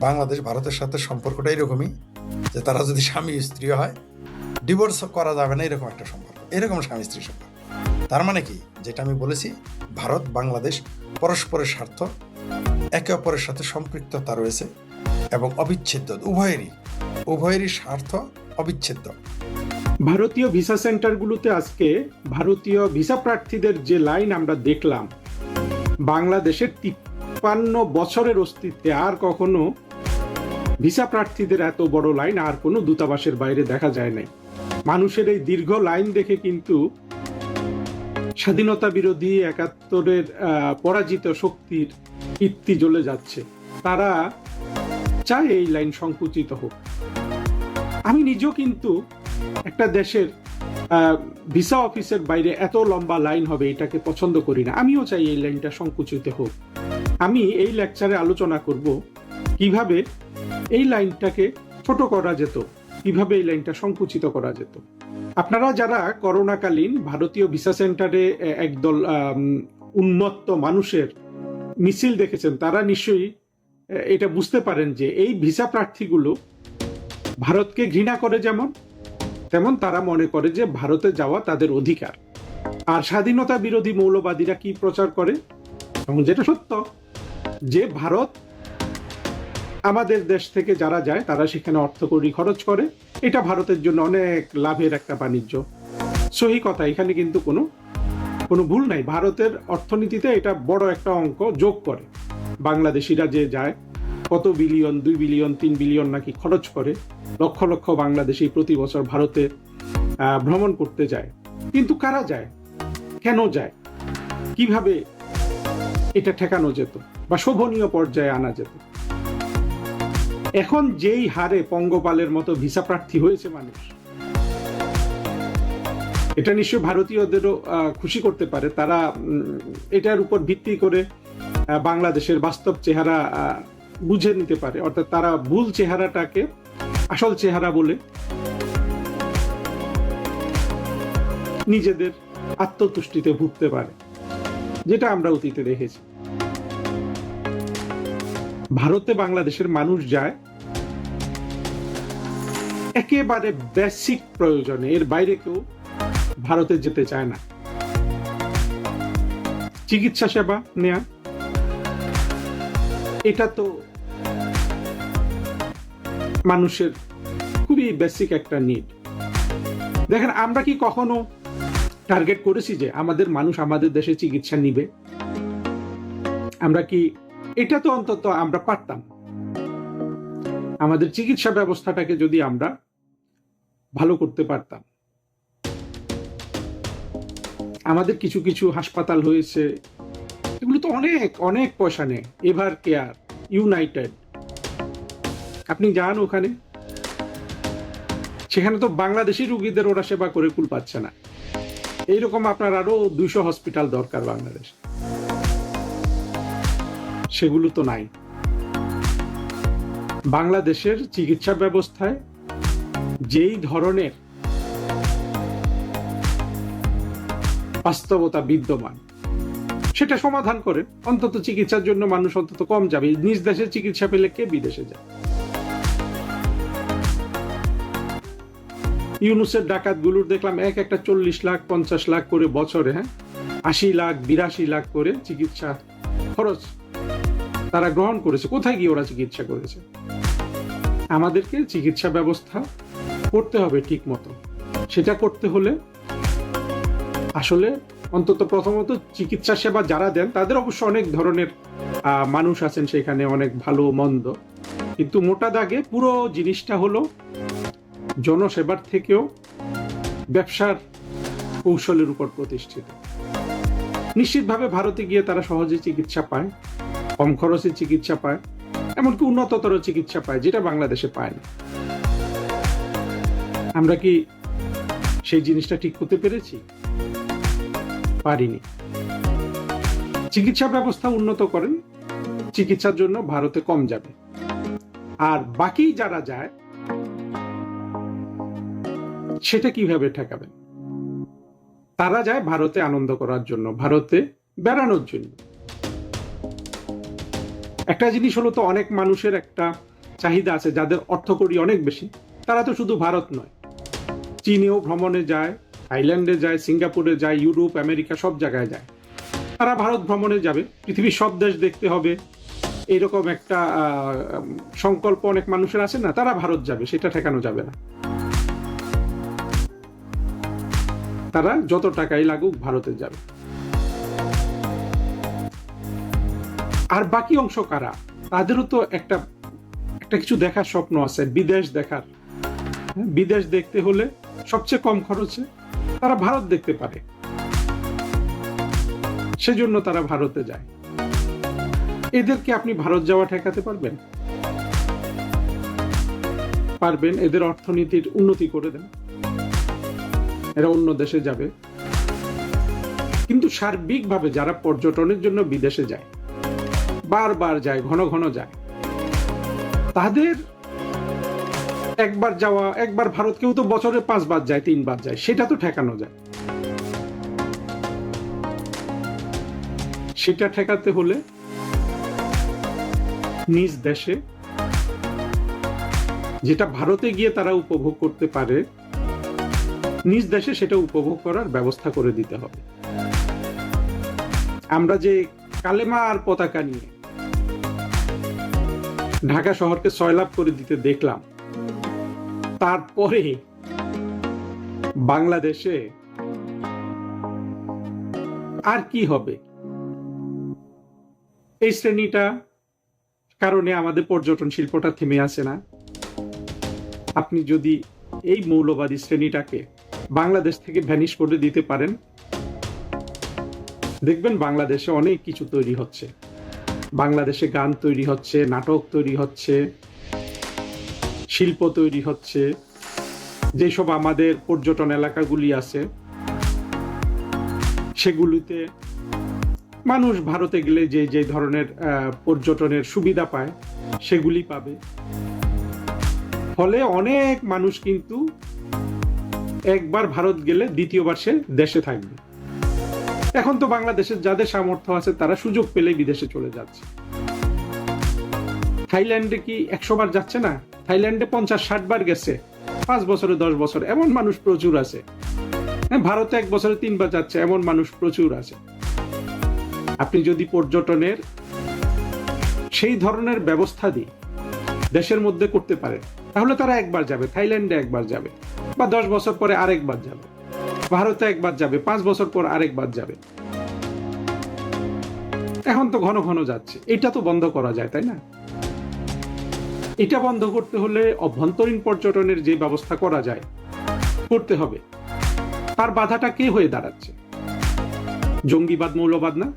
বাংলাদেশ ভারতের সাথে সম্পর্কটা এরকমই যে তারা যদি স্বামী স্ত্রী হয়, ডিভোর্স করা যাবে না, এরকম একটা সম্পর্ক, এরকম স্বামী স্ত্রী সম্পর্ক। তার মানে কি, যেটা আমি বলেছি, ভারত বাংলাদেশ পরস্পরের স্বার্থ, একে অপরের সাথে সম্পৃক্ততা রয়েছে এবং অবিচ্ছেদ্য, উভয়েরই স্বার্থ অবিচ্ছেদ্য। ভারতীয় ভিসা সেন্টারগুলোতে আজকে ভারতীয় ভিসা প্রার্থীদের যে লাইন আমরা দেখলাম, বাংলাদেশের 53 বছরের অস্তিত্বে আর কখনো ভিসা প্রার্থীদের এত বড় লাইন আর কোনো দূতাবাসের বাইরে দেখা যায় নাই। মানুষের এই দীর্ঘ লাইন দেখে কিন্তু স্বাধীনতা বিরোধী 71-এর পরাজিত শক্তির কীর্তি জ্বলে যাচ্ছে। তারা চায় এই লাইন সংকুচিত হোক। আমি নিজেও কিন্তু একটা দেশের ভিসা অফিসের বাইরে এত লম্বা লাইন হবে এটাকে পছন্দ করি না। আমিও চাই এই লাইনটা সংকুচিত হোক। আমি এই লেকচারে আলোচনা করব কিভাবে এই লাইনটাকে ছোট করা যেত, কিভাবে এই লাইনটা সংকুচিত করা যেত। আপনারা যারা করোনাকালীন ভারতীয় ভিসা সেন্টারে একদল উন্মত্ত মানুষের মিছিল দেখেছেন, তারা নিশ্চয়ই এটা বুঝতে পারেন যে এই ভিসা প্রার্থীগুলো ভারতকে ঘৃণা করে তেমন তারা মনে করে যে ভারতে যাওয়া তাদের অধিকার। আর স্বাধীনতা বিরোধী মৌলবাদীরা কি প্রচার করে, এবং যেটা সত্য, যে ভারত আমাদের দেশ থেকে যারা যায় তারা সেখানে অর্থকড়ি খরচ করে, এটা ভারতের জন্য অনেক লাভের একটা বাণিজ্য। সহি কথা, এখানে কিন্তু কোনো ভুল নাই। ভারতের অর্থনীতিতে এটা বড় একটা অঙ্ক যোগ করে। বাংলাদেশিরা যে যায়, কত বিলিয়ন, 2 বিলিয়ন 3 বিলিয়ন নাকি খরচ করে, লক্ষ লক্ষ বাংলাদেশি প্রতি বছর ভারতে ভ্রমণ করতে যায়। কিন্তু কারা যায়, কেন যায়, কিভাবে এটা ঠেকানো যেত বা শোভনীয় পর্যায়ে আনা যেত? এখন যেই হারে পঙ্গপালের মতো ভিসা প্রার্থী হয়েছে মানুষ, এটা নিশ্চয় ভারতীয়দেরও খুশি করতে পারে। তারা এটার উপর ভিত্তি করে বাংলাদেশের বাস্তব চেহারা বুঝে নিতে পারে, অর্থাৎ তারা ভুল চেহারাটাকে আসল চেহারা বলে নিজেদের আত্মতুষ্টিতে ভুগতে পারে, যেটা আমরা অতীতে দেখেছি। ভারতে বাংলাদেশের মানুষ যায় একেবারে বেসিক প্রয়োজনে, এর বাইরে কেউ ভারতে যেতে চায় না। চিকিৎসা সেবা নেয়া, এটা তো মানুষের খুবই বেসিক একটা নিড। দেখেন, আমরা কি কখনো টার্গেট করেছি যে আমাদের মানুষ আমাদের দেশে চিকিৎসা নিবে? আমরা কি, এটা তো অন্তত আমরা পারতাম। আমাদের চিকিৎসা ব্যবস্থাটাকে যদি আমরা ভালো করতে পারতাম। আমাদের কিছু কিছু হাসপাতাল হয়েছে, এগুলো তো অনেক অনেক পয়সা নেয়। এভার কেয়ার, ইউনাইটেড, আপনি যান ওখানে, সেখানে তো বাংলাদেশি রুগীদের ওরা সেবা করে কুল পাচ্ছে না। এইরকম আপনার আরো 200 হসপিটাল দরকার বাংলাদেশ, সেগুলো তো নাই। বাংলাদেশের চিকিৎসা ব্যবস্থায় যেই ধরনের বাস্তবতা বিদ্যমান, সেটা সমাধান করে অন্তত চিকিৎসার জন্য মানুষ অন্তত কম যাবে। নিজ দেশে চিকিৎসা পেলে কে বিদেশে যায়? ইউনুসের ডাকাতগুলোর দেখলাম এক একটা 40 লাখ 50 লাখ করে বছরে, 80 লাখ 82 লাখ করে চিকিৎসা খরচ তারা গ্রহণ করেছে। কোথায় গিয়ে ওরা চিকিৎসা করেছে? আমাদেরকে চিকিৎসা ব্যবস্থা করতে হবে ঠিক মতো। সেটা করতে হলে আসলে অন্তত প্রথমত চিকিৎসা সেবা যারা দেন তাদের অবশ্য অনেক ধরনের মানুষ আছেন সেখানে, অনেক ভালো মন্দ, কিন্তু মোটা দাগে পুরো জিনিসটা হলো জনসেবার থেকেও ব্যবসার কৌশলের উপর প্রতিষ্ঠিত। নিশ্চিতভাবে ভারতে গিয়ে তারা সহজে চিকিৎসা পায়, কম খরচে চিকিৎসা পায়, এমনকি উন্নততর চিকিৎসা পায়, যেটা বাংলাদেশে পায় না। আমরা কি সেই জিনিসটা ঠিক করতে পেরেছি? পারিনি। চিকিৎসা ব্যবস্থা উন্নত করেন, চিকিৎসার জন্য ভারতে কম যাবে। আর বাকি যারা যায় সেটা কিভাবে ঠেকাবেন? তারা যায় ভারতে আনন্দ করার জন্য, ভারতে বেড়ানোর জন্য। একটা জিনিস হলো, তো অনেক মানুষের একটা চাহিদা আছে, যাদের অর্থকড়ি অনেক বেশি, তারা তো শুধু ভারত নয়, চীনেও ভ্রমণে যায়, থাইল্যান্ডে যায়, সিঙ্গাপুরে যায়, ইউরোপ আমেরিকা সব জায়গায় যায়। তারা ভারত ভ্রমণে যাবে, পৃথিবীর সব দেশ দেখতে হবে, এইরকম একটা সংকল্প অনেক মানুষের আছে না? তারা ভারত যাবে, সেটা ঠেকানো যাবে না। তারা যত টাকাই লাগুক ভারতে যাবে। আর বাকি অংশ কারা? তাদেরও তো একটা কিছু দেখার স্বপ্ন আছে, বিদেশ দেখার। বিদেশ দেখতে হলে সবচেয়ে কম খরচে তারা ভারত দেখতে পারে, সেজন্য তারা ভারতে যায়। এদেরকে আপনি ভারত যাওয়া ঠেকাতে পারবেন? পারবেন। এদের অর্থনীতির উন্নতি করে দেন, এরা অন্য দেশে যাবে। কিন্তু সার্বিকভাবে যারা পর্যটনের জন্য বিদেশে যায়, বারবার যায়, ঘন ঘন যায়, তাদের একবার যাওয়া, একবার ভারত, কেউ তো বছরে 5 বার যায়, 3 বার যায়, সেটা তো ঠেকানো যায়। সেটা ঠেকাতে হলে নিজ দেশে যেটা ভারতে গিয়ে তারা উপভোগ করতে পারে, নিজ দেশে সেটা উপভোগ করার ব্যবস্থা করে দিতে হবে। আমরা যে কালেমা আর পতাকা নিয়ে ঢাকা শহরকে সয়লাভ করে দিতে দেখলাম, তারপরে বাংলাদেশে আর কি হবে? এই শ্রেণীটা কারণে আমাদের পর্যটন শিল্পটা থেমে আসে না। আপনি যদি এই মৌলবাদী শ্রেণীটাকে বাংলাদেশ থেকে ভ্যানিশ করে দিতে পারেন, দেখবেন বাংলাদেশে অনেক কিছু তৈরি হচ্ছে। বাংলাদেশে গান তৈরি হচ্ছে, নাটক তৈরি হচ্ছে, শিল্প তৈরি হচ্ছে। যেসব আমাদের পর্যটন এলাকাগুলি আছে, সেগুলিতে মানুষ ভারতে গেলে যে ধরনের পর্যটনের সুবিধা পায়, সেগুলি পাবে। ফলে অনেক মানুষ কিন্তু একবার ভারত গেলে দ্বিতীয়বার সে দেশে থাকবে। এখন তো বাংলাদেশের যাদের সামর্থ্য আছে তারা সুযোগ পেলে বিদেশে চলে যাচ্ছে। থাইল্যান্ডে কি 100 বার যাচ্ছে না? থাইল্যান্ডে 50-60 বার গেছে 5 বছরে 10 বছর, এমন মানুষ প্রচুর আছে। ভারতে 1 বছরে 3 বার যাচ্ছে, এমন মানুষ প্রচুর আছে। আপনি যদি পর্যটনের সেই ধরনের ব্যবস্থা দিয়ে দেশের মধ্যে করতে পারেন, তাহলে তারা একবার যাবে, থাইল্যান্ডে একবার যাবে, বা 10 বছর পরে আরেকবার যাবে, ভারতে একবার যাবে, 5 বছর পর আরেকবার যাবে। এখন তো ঘন ঘন যাচ্ছে। এটা তো বন্ধ করা যায়, তাই না? এটা বন্ধ করতে হলে অভ্যন্তরীণ পর্যটনের যে ব্যবস্থা করা যায় করতে হবে। তার বাধাটা কে হয়ে দাঁড়াচ্ছে? জঙ্গিবাদ, মৌলবাদ না?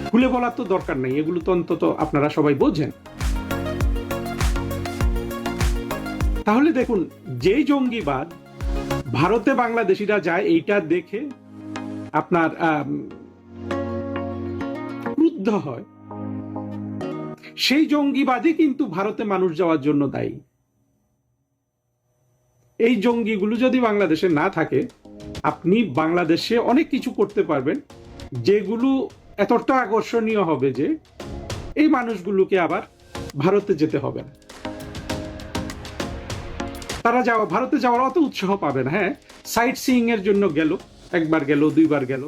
খুলে বলার তো দরকার নেই, এগুলো তো অন্তত আপনারা সবাই বোঝেন। তাহলে দেখুন, যেই জঙ্গিবাদ ভারতে বাংলাদেশিরা যায় এইটা দেখে আপনার ক্রুদ্ধ হয়, সেই জঙ্গিবাদই কিন্তু ভারতে মানুষ যাওয়ার জন্য দায়ী। এই জঙ্গিগুলো যদি বাংলাদেশে না থাকে, আপনি বাংলাদেশে অনেক কিছু করতে পারবেন যেগুলো এতটা আকর্ষণীয় হবে যে এই মানুষগুলোকে আবার ভারতে যেতে হবে না, তারা ভারতে যাওয়ার অত উৎসাহ পাবে না। হ্যাঁ, সাইট সিইং এর জন্য গেল, একবার গেল, দুইবার গেল,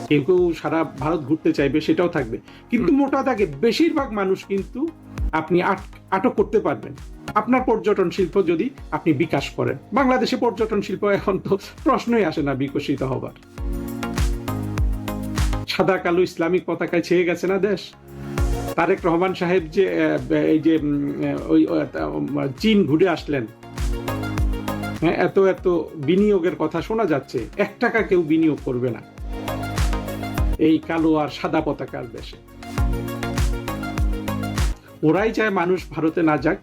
কেউ কেউ সারা ভারত ঘুরতে চাইবে, সেটাও থাকবে। কিন্তু মোটা দাগে বেশিরভাগ মানুষ কিন্তু আপনি আটক করতে পারবেন আপনার পর্যটন শিল্প যদি আপনি বিকাশ করেন। বাংলাদেশে পর্যটন শিল্প এখন তো প্রশ্নই আসে না বিকশিত হবার। সাদা কালো ইসলামিক পতাকায় ছেয়ে গেছে না দেশ। তারেক রহমান সাহেব যে এই যে ওই চীন ঘুরে আসলেন, এত এত বিনিয়োগের কথা শোনা যাচ্ছে, 1 টাকা কেউ বিনিয়োগ করবে না এই কালো আর সাদা পতাকার দেশে। ওরাই চায় মানুষ ভারতে না যাক,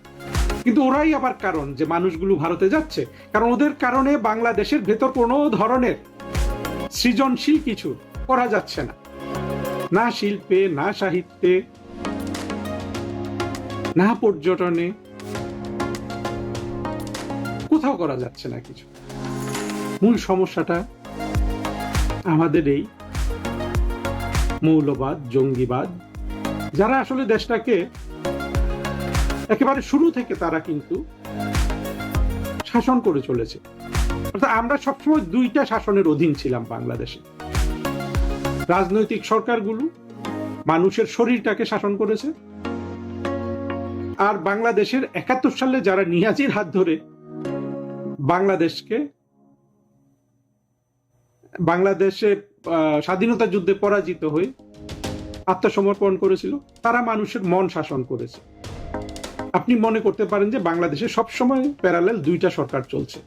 কিন্তু ওরাই আবার কারণ যে মানুষগুলো ভারতে যাচ্ছে, কারণ ওদের কারণে বাংলাদেশের ভেতর কোনো ধরনের সৃজনশীল কিছু করা যাচ্ছে না, না শিল্পে, না সাহিত্যে, না পর্যটনে, কোথাও করা যাচ্ছে না কিছু। মূল সমস্যাটা আমাদের এই মৌলবাদ, জঙ্গিবাদ, যারা আসলে দেশটাকে একেবারে শুরু থেকে তারা কিন্তু শাসন করে চলেছে। অর্থাৎ আমরা সবসময় 2টা শাসনের অধীন ছিলাম বাংলাদেশে। রাজনৈতিক সরকারগুলো মানুষের শরীরটাকে শাসন করেছে, আর বাংলাদেশের 71 সালে যারা নিয়াজির হাত ধরে বাংলাদেশে স্বাধীনতা যুদ্ধে পরাজিত হয়ে আত্মসমর্পণ করেছিল, তারা মানুষের মন শাসন করেছে। আপনি মনে করতে পারেন যে বাংলাদেশে সবসময় প্যারালাল 2টা সরকার চলছে।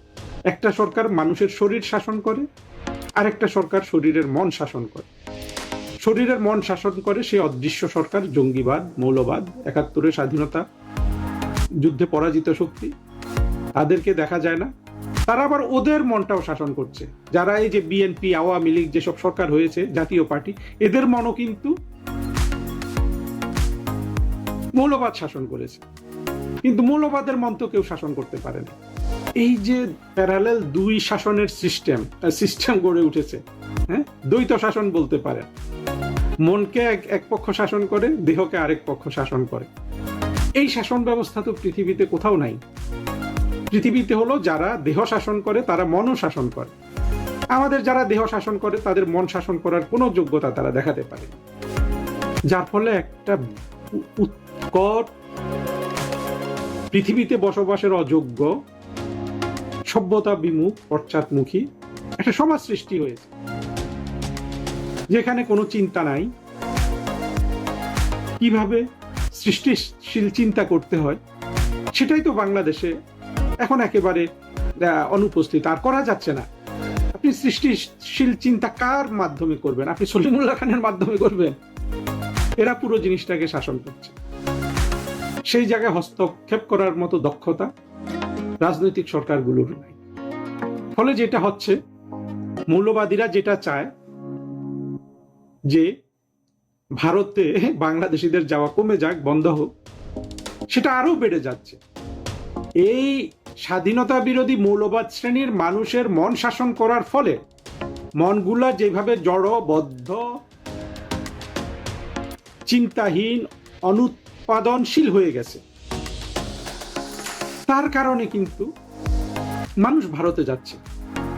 একটা সরকার মানুষের শরীর শাসন করে, আর একটা সরকার শরীরের মন শাসন করে। শরীরের মন শাসন করে সেই অদৃশ্য সরকার, জঙ্গিবাদ, মৌলবাদ, 71 স্বাধীনতা যুদ্ধে পরাজিত শক্তি, তাদেরকে দেখা যায় না। তারা আবার ওদের মনটাও শাসন করছে। যারা এই যে বিএনপি, আওয়ামী লীগ যেসব সরকার হয়েছে, জাতীয় পার্টি, এদের মনও কিন্তু মৌলবাদ শাসন করেছে, কিন্তু মৌলবাদের মন তো কেউ শাসন করতে পারে না। এই যে প্যারালাল 2 শাসনের সিস্টেম গড়ে উঠেছে, হ্যাঁ, দ্বৈত শাসন বলতে পারে। মনকে এক পক্ষ শাসন করে, দেহকে আরেক পক্ষ শাসন করে। এই শাসন ব্যবস্থা তো পৃথিবীতে কোথাও নাই। পৃথিবীতে হলো যারা দেহ শাসন করে তারা মনও শাসন করে। আমাদের যারা দেহ শাসন করে তাদের মন শাসন করার কোনো যোগ্যতা তারা দেখাতে পারে, যার ফলে একটা উৎকট, পৃথিবীতে বসবাসের অযোগ্য, সভ্যতা বিমুখ, পশ্চাৎমুখী একটা সমাজ সৃষ্টি হয়েছে, যেখানে কোনো চিন্তা নাই, কিভাবে সৃষ্টিশীল চিন্তা করতে হয় সেটাই তো বাংলাদেশে এখন একেবারে অনুপস্থিত, আর করা যাচ্ছে না। আপনি সৃষ্টিশীল চিন্তা কার মাধ্যমে করবেন? আপনি সলিমুল্লাহ খানের মাধ্যমে করবেন? এরা পুরো জিনিসটাকে শাসন করছে। সেই জায়গায় হস্তক্ষেপ করার মতো দক্ষতা রাজনৈতিক সরকারগুলোর নাই। ফলে যেটা হচ্ছে, মৌলবাদীরা যেটা চায় যে ভারতে বাংলাদেশিদের যাওয়া কমে যাক, বন্ধ হোক, সেটা আরো বেড়ে যাচ্ছে। এই স্বাধীনতা বিরোধী মৌলবাদ শ্রেণীর মানুষের মন শাসন করার ফলে মনগুলা যেভাবে জড়বদ্ধ, চিন্তাহীন, অনুৎপাদনশীল হয়ে গেছে, তার কারণে কিন্তু মানুষ ভারতে যাচ্ছে।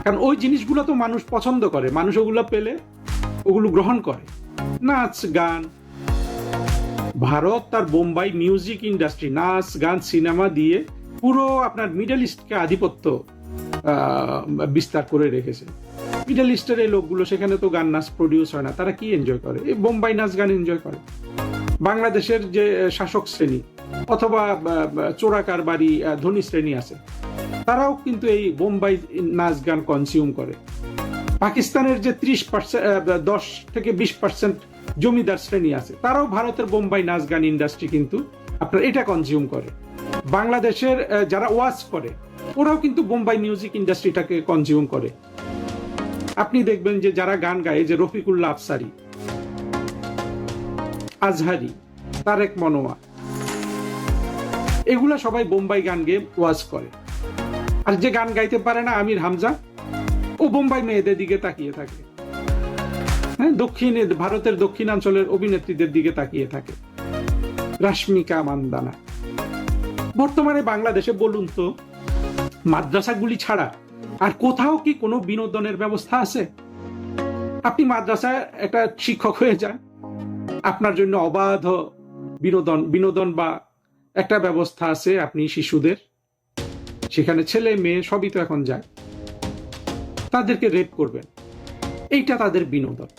কারণ ওই জিনিসগুলো তো মানুষ পছন্দ করে, মানুষ ওগুলো পেলে ওগুলো গ্রহণ করে। নাচ গান, ভারত তার বোম্বাই মিউজিক ইন্ডাস্ট্রি, নাচ গান, সিনেমা দিয়ে পুরো আপনার মিডল ইস্টকে আধিপত্য বিস্তার করে রেখেছে। মিডল ইস্টের এই লোকগুলো, সেখানে তো গান নাচ প্রডিউস হয় না, তারা কি এনজয় করে? এই বোম্বাই নাচ গান এনজয় করে। বাংলাদেশের যে শাসক শ্রেণী অথবা চোরাকার বাড়ি ধনী শ্রেণী আছে, তারাও কিন্তু এই বোম্বাই নাচ গান কনজিউম করে। পাকিস্তানের যে 10 থেকে 20% জমিদার শ্রেণী আছে, তারাও ভারতের বোম্বাই নাচ গান ইন্ডাস্ট্রি কিন্তু আপনার এটা কনজিউম করে। বাংলাদেশের যারা ওয়াচ করে ওরাও কিন্তু বোম্বাই মিউজিক ইন্ডাস্ট্রিটাকে কনজিউম করে। আপনি দেখবেন যে যারা গান গায়, যে রফিকুল্লাহ আফসারি, আজহারি, তারেক মনোয়া, এগুলা সবাই বোম্বাই গান গেয়ে ওয়াজ করে। আর যে গান গাইতে পারে না, আমির হামজা, ও বোম্বাই মেয়েদের দিকে তাকিয়ে থাকে, হ্যাঁ, ভারতের দক্ষিণাঞ্চলের অভিনেত্রীদের দিকে তাকিয়ে থাকে, রাশমিকা মান্দানা। বর্তমানে বাংলাদেশে বলুন তো, মাদ্রাসাগুলি ছাড়া আর কোথাও কি কোনো বিনোদনের ব্যবস্থা আছে? আপনি মাদ্রাসায় একটা শিক্ষক হয়ে যান, আপনার জন্য অবাধ বিনোদন বা একটা ব্যবস্থা আছে। আপনি শিশুদের সেখানে ছেলে মেয়ে সবই তো এখন যায়, তাদেরকে রেপ করবেন, এইটা তাদের বিনোদন।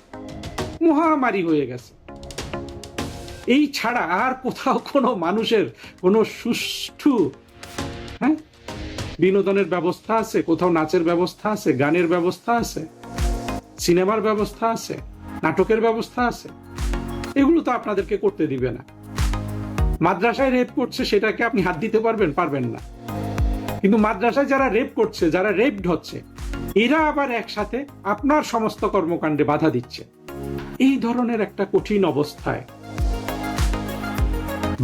মহামারী হয়ে গেছে। এই ছাড়া আর কোথাও কোনো মানুষের কোনো সুষ্ঠু, হ্যাঁ, বিনোদনের ব্যবস্থা আছে? কোথাও নাচের ব্যবস্থা আছে, গানের ব্যবস্থা আছে, সিনেমার ব্যবস্থা আছে, নাটকের ব্যবস্থা আছে? এগুলো তো আপনাদেরকে করতে দিবে না। মাদ্রাসায় রেপ করছে, সেটাকে আপনি হাত দিতে পারবেন না। কিন্তু মাদ্রাসায় যারা রেপ করছে, যারা রেপড হচ্ছে, এরা আবার একসাথে আপনার সমস্ত কর্মকাণ্ডে বাধা দিচ্ছে। এই ধরনের একটা কঠিন অবস্থায়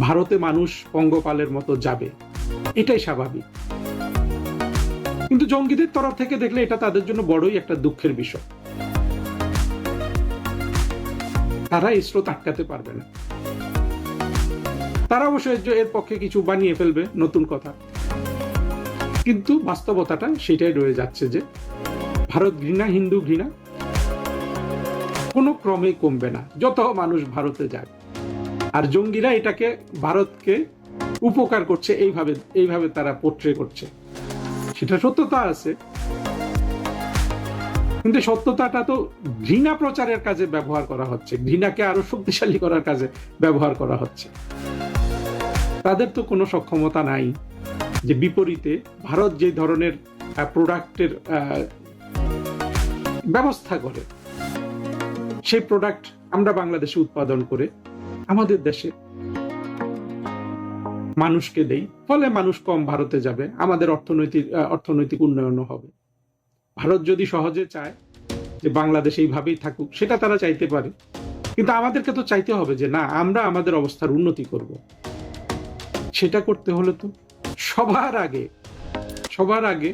ভারতে মানুষ পঙ্গপালের মতো যাবে, এটাই স্বাভাবিক। কিন্তু জঙ্গিদের তরফ থেকে দেখলে এটা তাদের জন্য বড়ই একটা দুঃখের বিষয়। তারা এই স্রোত আটকাতে পারবে না। তারা অবশ্যই এর পক্ষে কিছু বানিয়ে ফেলবে, নতুন কথা। কিন্তু বাস্তবতাটা সেটাই রয়ে যাচ্ছে যে ভারত ঘৃণা, হিন্দু ঘৃণা কোনো ক্রমে কমবে না যত মানুষ ভারতে যায়। আর জঙ্গিরা এটাকে, ভারতকে উপকার করছে, এইভাবে তারা পোট্রে করছে। সেটা সত্যতা আছে, কিন্তু সত্যতাটা তো ঘৃণা প্রচারের কাজে ব্যবহার করা হচ্ছে, ঘৃণাকে আরো শক্তিশালী করার কাজে ব্যবহার করা হচ্ছে। তাদের তো কোনো সক্ষমতা নাই যে বিপরীতে ভারত যে ধরনের প্রোডাক্টের ব্যবস্থা করে, সেই প্রোডাক্ট আমরা বাংলাদেশে উৎপাদন করে আমাদের দেশে মানুষকে দেই, ফলে মানুষ কম ভারতে যাবে, আমাদের অর্থনৈতিক উন্নয়নও হবে। ভারত যদি সহজে চায় যে বাংলাদেশ এইভাবেই থাকুক, সেটা তারা চাইতে পারে, কিন্তু আমাদেরকে তো চাইতে হবে যে না, আমরা আমাদের অবস্থার উন্নতি করব। সেটা করতে হলে তো সবার আগে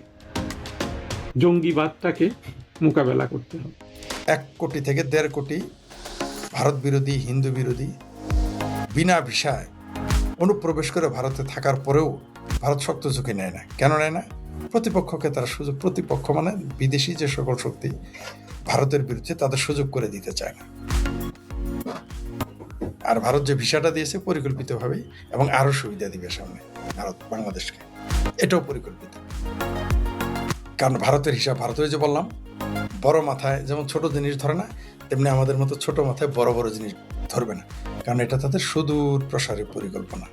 জঙ্গিবাদটাকে মোকাবেলা করতে হবে। 1 কোটি থেকে 1.5 কোটি ভারত বিরোধী, হিন্দু বিরোধী বিনা ভিসায় অনুপ্রবেশ করে ভারতে থাকার পরেও ভারত শক্ত ঝুঁকি নেয় না। কেন নেয় না? প্রতিপক্ষকে তারা সুযোগ, প্রতিপক্ষ মানে বিদেশি যে সকল শক্তি ভারতের বিরুদ্ধে, তাদের সুযোগ করে দিতে চায় না। আর ভারত যে ভিসাটা দিয়েছে পরিকল্পিতভাবেই, এবং আরো সুবিধা দিবে সামনে ভারত বাংলাদেশকে, এটাও পরিকল্পিত। কারণ ভারতের হিসাব, ভারতের যে বললাম, বড় মাথায় যেমন ছোট জিনিস ধরে না, তেমনি আমাদের মতো ছোট মাথায় বড় বড় জিনিস ধরবে না, কারণ এটা তাদের সুদূর প্রসারের পরিকল্পনা।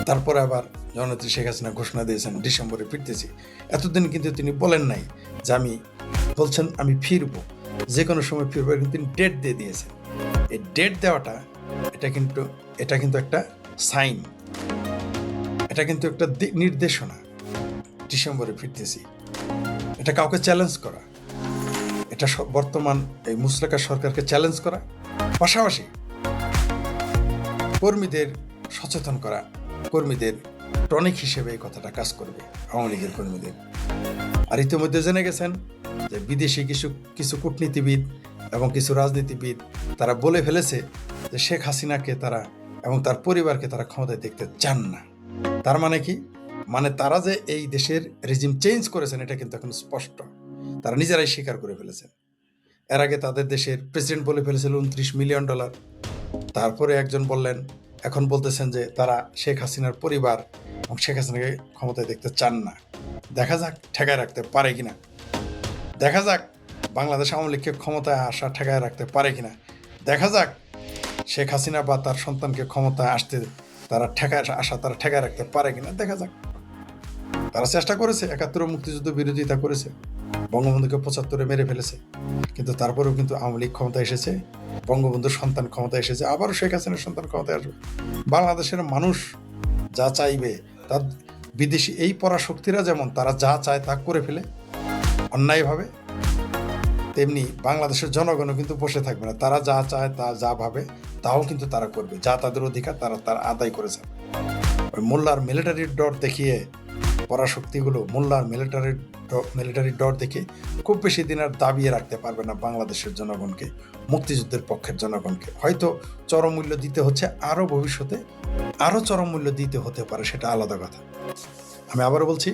তারপরে আবার জননেত্রী শেখ হাসিনা ঘোষণা দিয়েছেন ডিসেম্বরে ফিরতেছি। এতদিন কিন্তু তিনি বলেন নাই যে বলছেন আমি ফিরবো, যে কোনো সময় ফিরবো, কিন্তু তিনি ডেট দিয়ে দিয়েছেন। এই ডেট দেওয়াটা এটা কিন্তু একটা সাইন, এটা কিন্তু একটা নির্দেশনা। ডিসেম্বরে ফিরতেছি, এটা কাউকে চ্যালেঞ্জ করা, এটা বর্তমান এই মুসলেকা সরকারকে চ্যালেঞ্জ করা, পাশাপাশি কর্মীদের সচেতন করা, কর্মীদের টনিক হিসেবে এই কথাটা কাজ করবে আওয়ামী লীগের কর্মীদের। আর ইতিমধ্যে জেনে গেছেন যে বিদেশি কিছু কূটনীতিবিদ এবং কিছু রাজনীতিবিদ তারা বলে ফেলেছে যে শেখ হাসিনাকে তারা এবং তার পরিবারকে তারা ক্ষমতায় দেখতে চান না। তার মানে কি? মানে তারা যে এই দেশের রেজিম চেঞ্জ করেছেন, এটা কিন্তু এখন স্পষ্ট, তারা নিজেরাই স্বীকার করে ফেলেছেন। এর আগে তাদের দেশের প্রেসিডেন্ট বলে ফেলেছিল $29 মিলিয়ন। তারপরে একজন বললেন, এখন বলতেছেন যে তারা শেখ হাসিনার পরিবার এবং শেখ হাসিনাকে ক্ষমতায় দেখতে চান না। দেখা যাক ঠেকায় রাখতে পারে কিনা, দেখা যাক বাংলাদেশ আওয়ামী লীগকে ক্ষমতায় আসা ঠেকায় রাখতে পারে কিনা, দেখা যাক শেখ হাসিনা বা তার সন্তানকে ক্ষমতায় আসতে তারা ঠেকায় রাখতে পারে কিনা, দেখা যাক। তারা চেষ্টা করেছে, 71 মুক্তিযুদ্ধ বিরোধিতা করেছে, বঙ্গবন্ধুকে 75-এ মেরে ফেলেছে, কিন্তু তারপরেও কিন্তু আওয়ামী লীগ ক্ষমতা এসেছে, বঙ্গবন্ধুর সন্তান ক্ষমতা এসেছে, আবারও শেখ হাসিনার সন্তান ক্ষমতায় আসবে। বাংলাদেশের মানুষ যা চাইবে, তার বিদেশি এই পরাশক্তিরা যেমন তারা যা চায় তা করে ফেলে অন্যায়ভাবে, তেমনি বাংলাদেশের জনগণও কিন্তু বসে থাকবে না। তারা যা চায়, তা যা ভাবে তাও কিন্তু তারা করবে, যা তাদের অধিকার তারা আদায় করেছে। ওই মোল্লার মিলিটারির ডর দেখিয়ে পরাশক্তিগুলো মোল্লার মিলিটারির ডর দেখে খুব বেশি দিন আর দাবিয়ে রাখতে পারবে না বাংলাদেশের জনগণকে, মুক্তিযুদ্ধের পক্ষের জনগণকে। হয়তো চরম মূল্য দিতে হচ্ছে, আরও ভবিষ্যতে আরও চরম মূল্য দিতে হতে পারে, সেটা আলাদা কথা। আমি আবারও বলছি,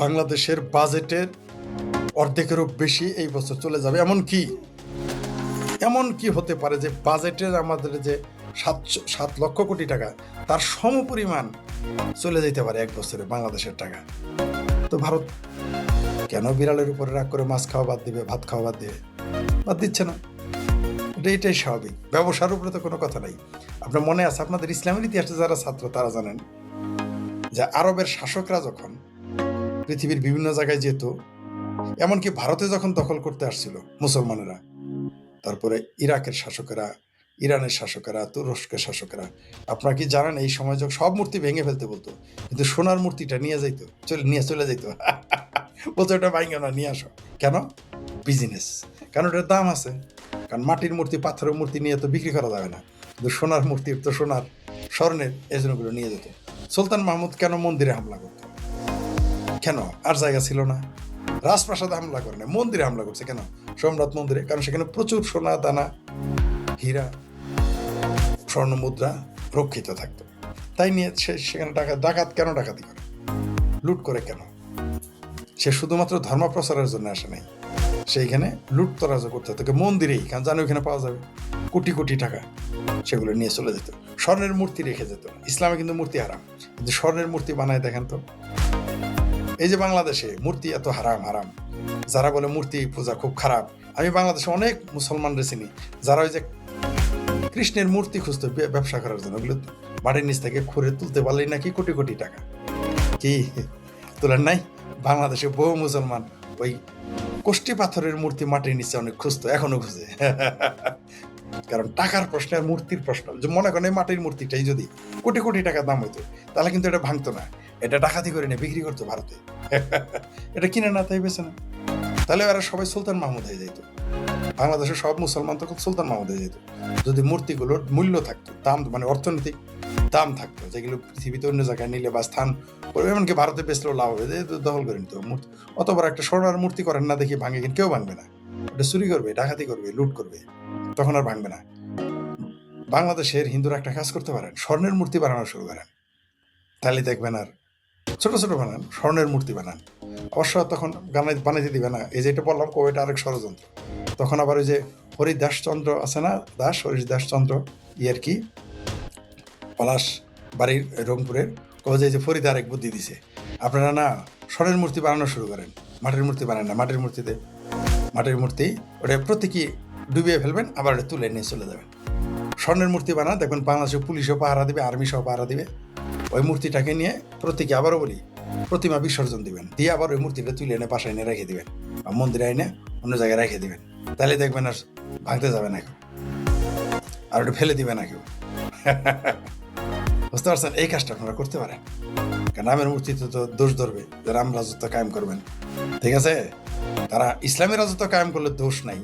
বাংলাদেশের বাজেটের অর্ধেকেরও বেশি এই বছর চলে যাবে। এমন কি হতে পারে যে বাজেটের আমাদের যে 7 লক্ষ কোটি টাকা, তার সমপরিমাণ চলে যেতে পারে এক বছরে বাংলাদেশের টাকা। তো ভারত কেন বিড়ালের উপরে রাগ করে মাছ খাওয়া বাদ দিবে, ভাত খাওয়া বাদ দিবে? বাদ দিচ্ছে না। এটাই স্বাভাবিক। ব্যবসার উপরে তো কোনো কথা নাই। আপনার মনে আছে, আপনাদের ইসলামের ইতিহাসে যারা ছাত্র তারা জানেন যে আরবের শাসকরা যখন পৃথিবীর বিভিন্ন জায়গায় যেত, এমনকি ভারতে যখন দখল করতে আসছিল মুসলমানেরা, তারপরে ইরাকের শাসকেরা, ইরানের শাসকেরা, তুরস্কের শাসকেরা, আপনারা কি জানেন এই সময় যখন সব মূর্তি ভেঙে ফেলতে বলতো, কিন্তু সোনার মূর্তিটা নিয়ে চলে যেত বলতো ওটা ভাঙে না, নিয়ে আসো। কেন? বিজনেস। কারণ ওটার দাম আছে। কারণ মাটির মূর্তি, পাথরের মূর্তি নিয়ে তো বিক্রি করা যাবে না, কিন্তু সোনার মূর্তি তো সোনার, স্বর্ণের, এই জন্যগুলো নিয়ে যেত। সুলতান মাহমুদ কেন মন্দিরে হামলা করত? কেন? আর জায়গা ছিল না। রাজপ্রাসাদে হামলা করে না, মন্দিরে হামলা করছে। কেন? সম্রাট মন্দিরে। কারণ সেখানে প্রচুর সোনা দানা, হীরা, স্বর্ণ মুদ্রা রক্ষিত থাকতো। তাই নিয়ে সেখানে ডাকাত কেন ডাকাতি করে, লুট করে কেন? সে শুধুমাত্র ধর্ম প্রচারের জন্য আসে নাই, সেইখানে লুটতরাজ করতে হতো মন্দিরেই, কারণ জানো ওইখানে পাওয়া যাবে কোটি কোটি টাকা, সেগুলো নিয়ে চলে যেত। স্বর্ণের মূর্তি রেখে যেত। ইসলামে কিন্তু মূর্তি হারাম, কিন্তু স্বর্ণের মূর্তি বানায় দেখেন তো। এই যে বাংলাদেশে মূর্তি এত হারাম, যারা বলে মূর্তি পূজা খুব খারাপ, আমি বাংলাদেশে অনেক মুসলমানরা চিনি যারা ওই যে কৃষ্ণের মূর্তি খুঁজতো ব্যবসা করার জন্য, ওগুলো মাটির নিচ থেকে খুঁড়ে তুলতে পারলেই নাকি কোটি কোটি টাকা। কি তোলেন নাই? বাংলাদেশে বহু মুসলমান ওই কোষ্টি পাথরের মূর্তি মাটির নিচে অনেক খুঁজতো, এখনো খুঁজে। কারণ টাকার প্রশ্ন আর মূর্তির প্রশ্ন। যে মনে করেন এই মাটির মূর্তিটাই যদি কোটি কোটি টাকা দাম হইতো, তাহলে কিন্তু এটা ভাঙতো না, এটা ডাকাতি করে নিয়ে বিক্রি করতো ভারতে। এটা কিনে না, তাই বেছে না, তাহলে এরা সবাই সুলতান মাহমুদ হয়ে যেত। বাংলাদেশের সব মুসলমান তখন সুলতান মাহমুদ হয়ে যেত, যদি মূর্তিগুলোর মূল্য থাকতো, দাম, মানে অর্থনৈতিক দাম থাকতো, যেগুলো পৃথিবীতে অন্য জায়গায় নিলে বা স্থান, এমনকি ভারতে বেচলেও লাভ হবে। দখল করে নিত। অত বড় একটা সোনার মূর্তি করেন না দেখি ভাঙে, কিন্তু কেউ ভাঙবে না। ওটা চুরি করবে, ডাকাতি করবে, লুট করবে, তখন আর ভাঙবে না। বাংলাদেশের হিন্দুরা একটা কাজ করতে পারেন, স্বর্ণের মূর্তি বানানো শুরু করেন, তাহলে দেখবেন। আর ছোট ছোট বানান, স্বর্ণের মূর্তি বানান। অবশ্য তখন বানাইতে দিবে না। এই যে এটা বললাম, এটা আরেক ষড়যন্ত্র। তখন আবার ওই যে হরিদাসচন্দ্র আছে না, হরিদাসচন্দ্র ইয়ের কি পলাশ বাড়ির রংপুরের, কবে যে ফরিদ আরেক বুদ্ধি দিছে, আপনারা না স্বর্ণের মূর্তি বানানো শুরু করেন, মাটির মূর্তি বানান না। মাটির মূর্তি ওটা প্রতীকী ডুবিয়ে ফেলবেন, আবার ওটা তুলে নিয়ে চলে যাবেন। স্বর্ণের মূর্তি বানান, দেখবেন বাংলাদেশের পুলিশও পাহারা দিবে, আর্মি সহ পাহারা দিবে। ওই মূর্তিটাকে নিয়ে প্রতীকী, আবারও বলি, প্রতিমা বিসর্জন দিবেন, দিয়ে আবার ওই মূর্তিটা তুলে এনে বাসায় এনে রেখে দিবেন, বা মন্দিরে এনে অন্য জায়গায় রেখে দিবেন। তাহলে দেখবেন আর ভাঙতে যাবে না কেউ, আর ওটা ফেলে দিবে না কেউ। বুঝতে পারছেন? এই কাজটা আপনারা করতে পারেন। কারণ রামের মূর্তিতে তো দোষ ধরবে যে রাম রাজত্ব কায়েম করবেন, ঠিক আছে? তারা ইসলামী রাজত্ব কায়েম করলে দোষ নাই,